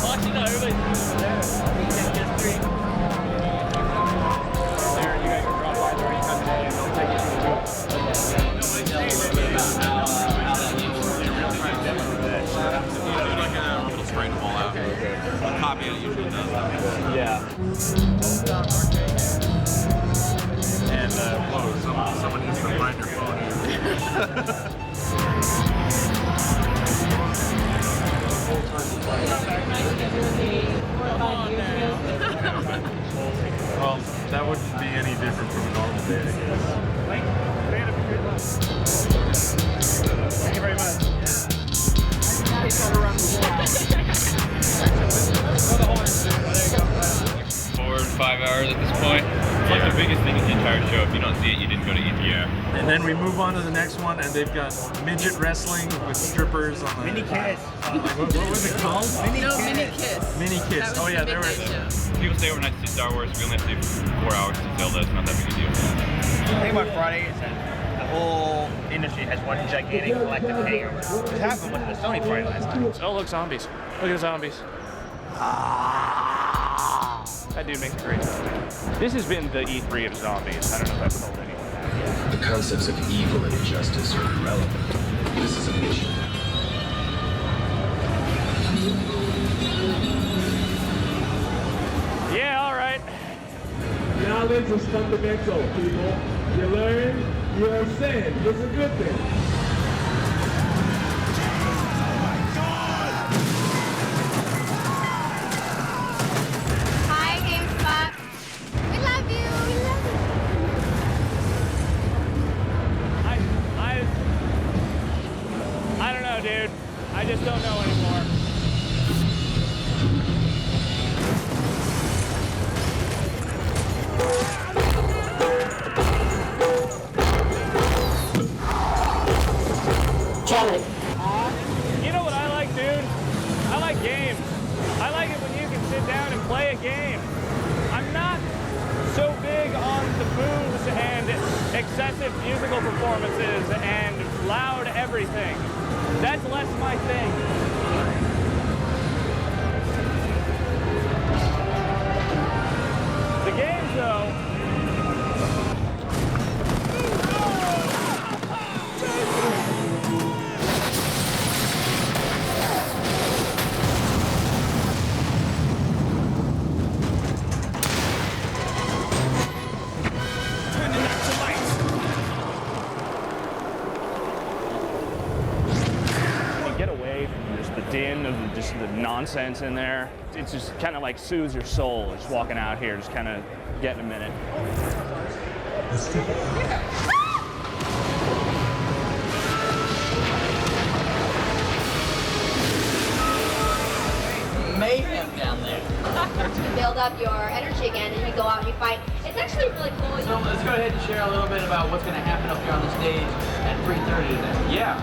Actually, no, everybody's there. PS3. There, you guys can drop by there anytime today, and they'll take you to the booth. It'll straighten them all out. Copy it usually does. Yeah. And someone needs to find your phone. Well, that wouldn't be any different from a normal day, I guess. Thank you very much. 4 to 5 hours at this point. It's like the biggest thing in the entire show. If you don't see it, you didn't go to E3. Yeah, And then we move on to the next one, and they've got midget wrestling with strippers on the... Mini Kiss. What was it called? Mini Kiss. Mini Kiss. Oh yeah, there were... People stay overnight to see Star Wars. We only have to do 4 hours to Zelda. It's not that big a deal. The thing about Friday is that the whole industry has one gigantic collective hangover. What happened with the Sony party last night? Oh, look, zombies. Look at the zombies. That dude makes a great zombie. This has been the E3 of zombies. I don't know if I've told anyone that yet. The concepts of evil and justice are irrelevant. This is a mission. Yeah, all right. Knowledge is fundamental, people. You learn, you understand. It's a good thing. Hi, Gamespot. We love you. We love you. I don't know, dude. I just don't know anymore. You know what I like, dude? I like games. I like it when you can sit down and play a game. I'm not so big on the moves and excessive musical performances and loud everything. That's less my thing. The games, though, get away from just the din of just the nonsense in there. It's just kind of like soothes your soul just walking out here, just kind of getting a minute. Mayhem down there. Build up your energy again, and you go out and you fight. It's actually really cool. So let's go ahead and share a little bit about what's going to happen up here on the stage at 3:30 today. Yeah.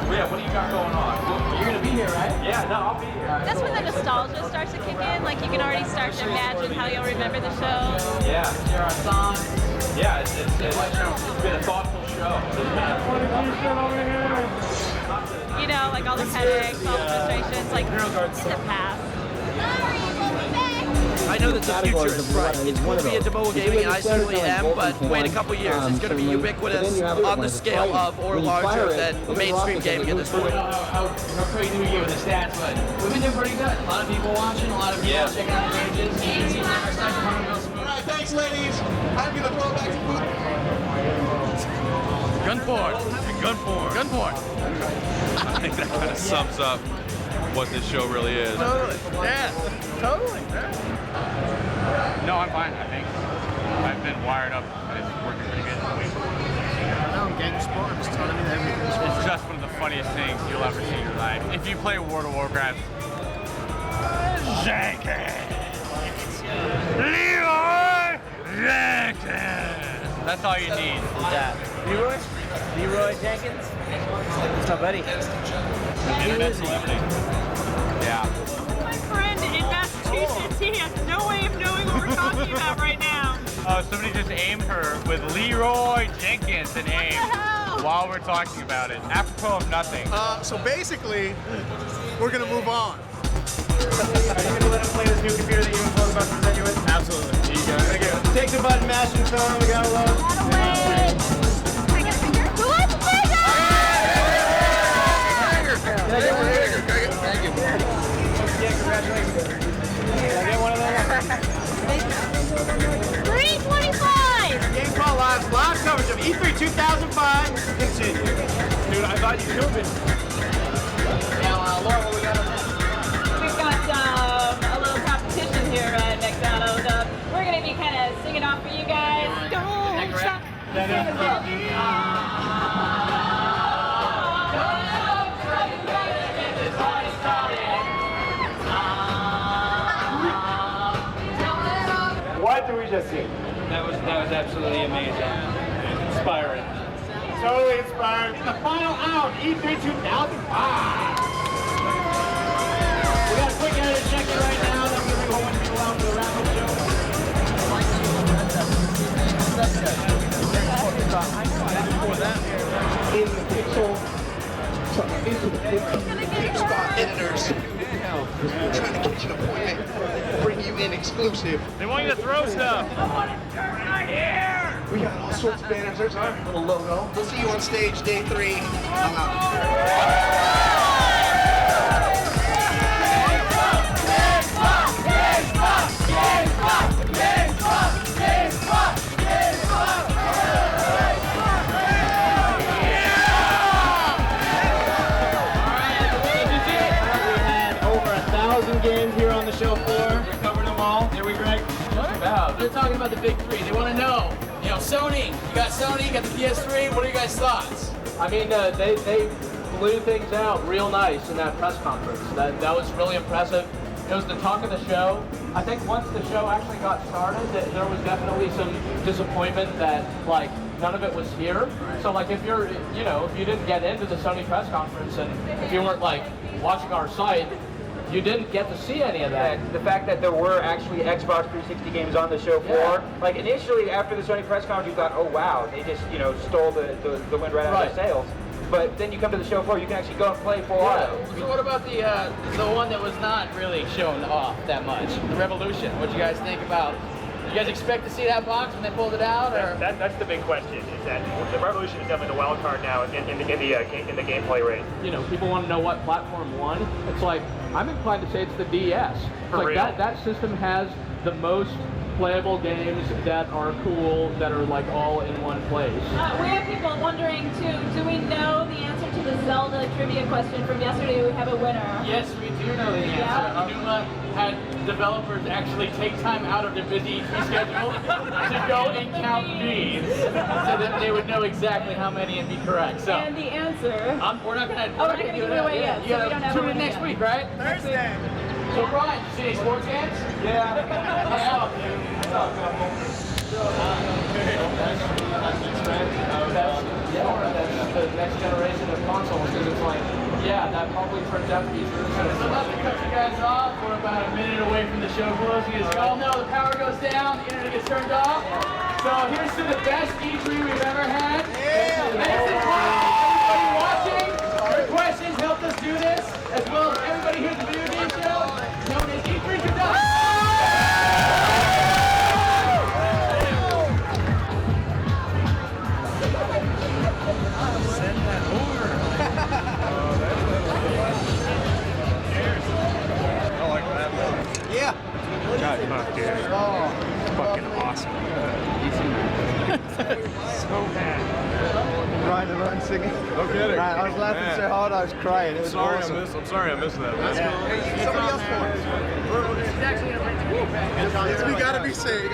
Well, yeah, what do you got going on? You're going to be here, right? Yeah, no, I'll be here. That's when the nostalgia starts to kick in. Like you can already start to imagine how you'll remember the show. Yeah. Share our songs. Yeah, it's been a thoughtful show. You know, like all the headaches, all the frustrations, like in the past. I know that the future is bright. It's going to be into mobile gaming, and I certainly am, but wait a couple years. It's going to be ubiquitous on the scale of or larger than mainstream gaming at this point. How crazy we get with the stats, but we've been doing pretty good. A lot of people watching, a lot of people checking out the pages. It seems like our stuff is going to go smooth. All right, thanks, ladies. I'm going to throw it back to Booth. Gun porn. Gun porn. Gun porn. I think that kind of sums up what this show really is. Totally. Yeah. Totally. Yeah. No, I'm fine, I think. I've been wired up and it's working pretty good this week. I know Gamespot is telling me that everything's fine. It's just one of the funniest things you'll ever see in your life. If you play World of Warcraft, Jenkins! Leroy Jenkins! That's all you need. Yeah. Leroy? Leroy Jenkins? That's my buddy. Internet celebrity. Yeah. My friend in Massachusetts, he has no way of knowing what we're talking about right now. Oh, somebody just aimed her with Leroy Jenkins and aimed while we're talking about it. Apropos of nothing. So basically, we're going to move on. Are you going to let him play this new computer that you were talking about to present you with? Absolutely. Here you go. Take the button, mash and film. We got a load. Who wants to play that? Can I get one of those? Thank you. Yeah, congratulations. Can I get one of those? 325! Gamespot live coverage of E3 2005. Continue. Dude, I thought you killed me. Now, Laura, what we got on that? We've got a little competition here at McDonald's. We're going to be kind of singing off for you guys. Don't stop. What did we just see? That was absolutely amazing. Inspiring. totally inspired. In the final out, E3 2005. We got a quick edit check-in right now. Then we're going to bring a whole bunch of people out for the wrap-up show. In the pixel, into the GameSpot editors. We're trying to get you an appointment, bring you in exclusive. They want you to throw stuff. I want to turn right here. We got all sorts of banners. There's our little logo. We'll see you on stage day 3. I'm out. Games here on the show floor. We covered them all. Here we, Greg. Just about. They're talking about the big 3. They want to know, you know, Sony. You got Sony, you got the PS3. What are you guys' thoughts? I mean, they blew things out real nice in that press conference. That was really impressive. It was the talk of the show. I think once the show actually got started, there was definitely some disappointment that, like, none of it was here. Right. So, like, if you're, you know, if you didn't get into the Sony press conference and if you weren't, like, watching our site, you didn't get to see any of that. The fact that there were actually Xbox 360 games on the show floor, like initially after the Sony press conference, you thought, oh wow, they just, you know, stole the wind right out of their sails. But then you come to the show floor, you can actually go and play full auto. So what about the one that was not really shown off that much, the Revolution? What do you guys think about? You guys expect to see that box when they pulled it out, or? That's the big question. Is that the Revolution is definitely the wild card now in the gameplay rate. You know, people want to know what platform won. It's like, I'm inclined to say it's the DS. It's like that system has the most playable games that are cool, that are like all in one place. We have people wondering too, do we know the answer to the Zelda trivia question from yesterday? We have a winner. Yes, we do know the answer. Numa had developers actually take time out of their busy E3 schedule to go and count beads so that they would know exactly how many and be correct. So, and the answer? We're not going to give it away yet. You got to tune in next week, right? Thursday. So Brian, you see any sports games? Yeah. That's the next generation of consoles, because it's like, yeah, that probably turns out to be true. So not to cut you guys off, we're about a minute away from the show closing. As you all know, the power goes down, the internet gets turned off. So here's to the best E3 we've ever had. Everybody watching, your questions helped us do this, as well as everybody here at the video game show, known as E3 2000. Send that over. I like that. Yeah. Fuck, dude. It's fucking awesome. So bad. Ryan the Run singing. No kidding. Ryan, I was laughing so hard I was crying. It was awesome. I'm sorry I missed that. That's cool. Somebody else for us. We gotta be safe.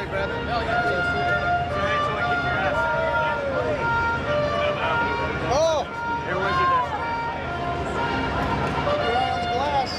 Oh! Here was he there? Right on the glass.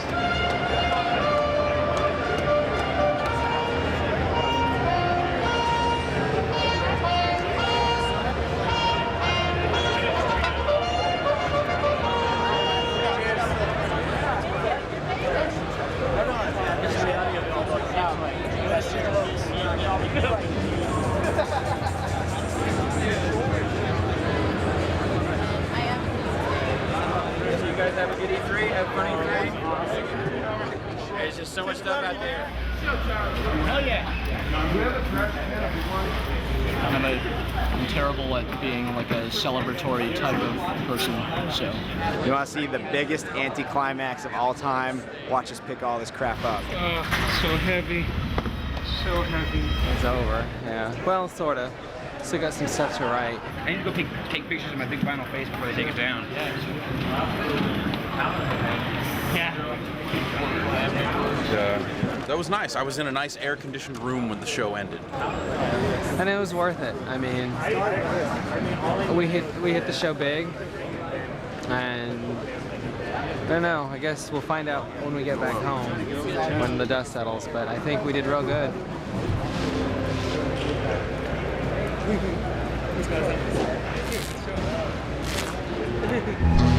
You guys have a good E3, have fun E3. There's just so much stuff out there. Hell yeah. I'm terrible at being like a celebratory type of person, so. You want to see the biggest anticlimax of all time? Watch us pick all this crap up. So heavy. So heavy. It's over, yeah. Well, sort of. Still got some stuff to write. I need to go take pictures of my big vinyl face before they take it down. Yeah. That was nice. I was in a nice air-conditioned room when the show ended. And it was worth it. I mean, we hit the show big, and I don't know. I guess we'll find out when we get back home, when the dust settles. But I think we did real good. Bye.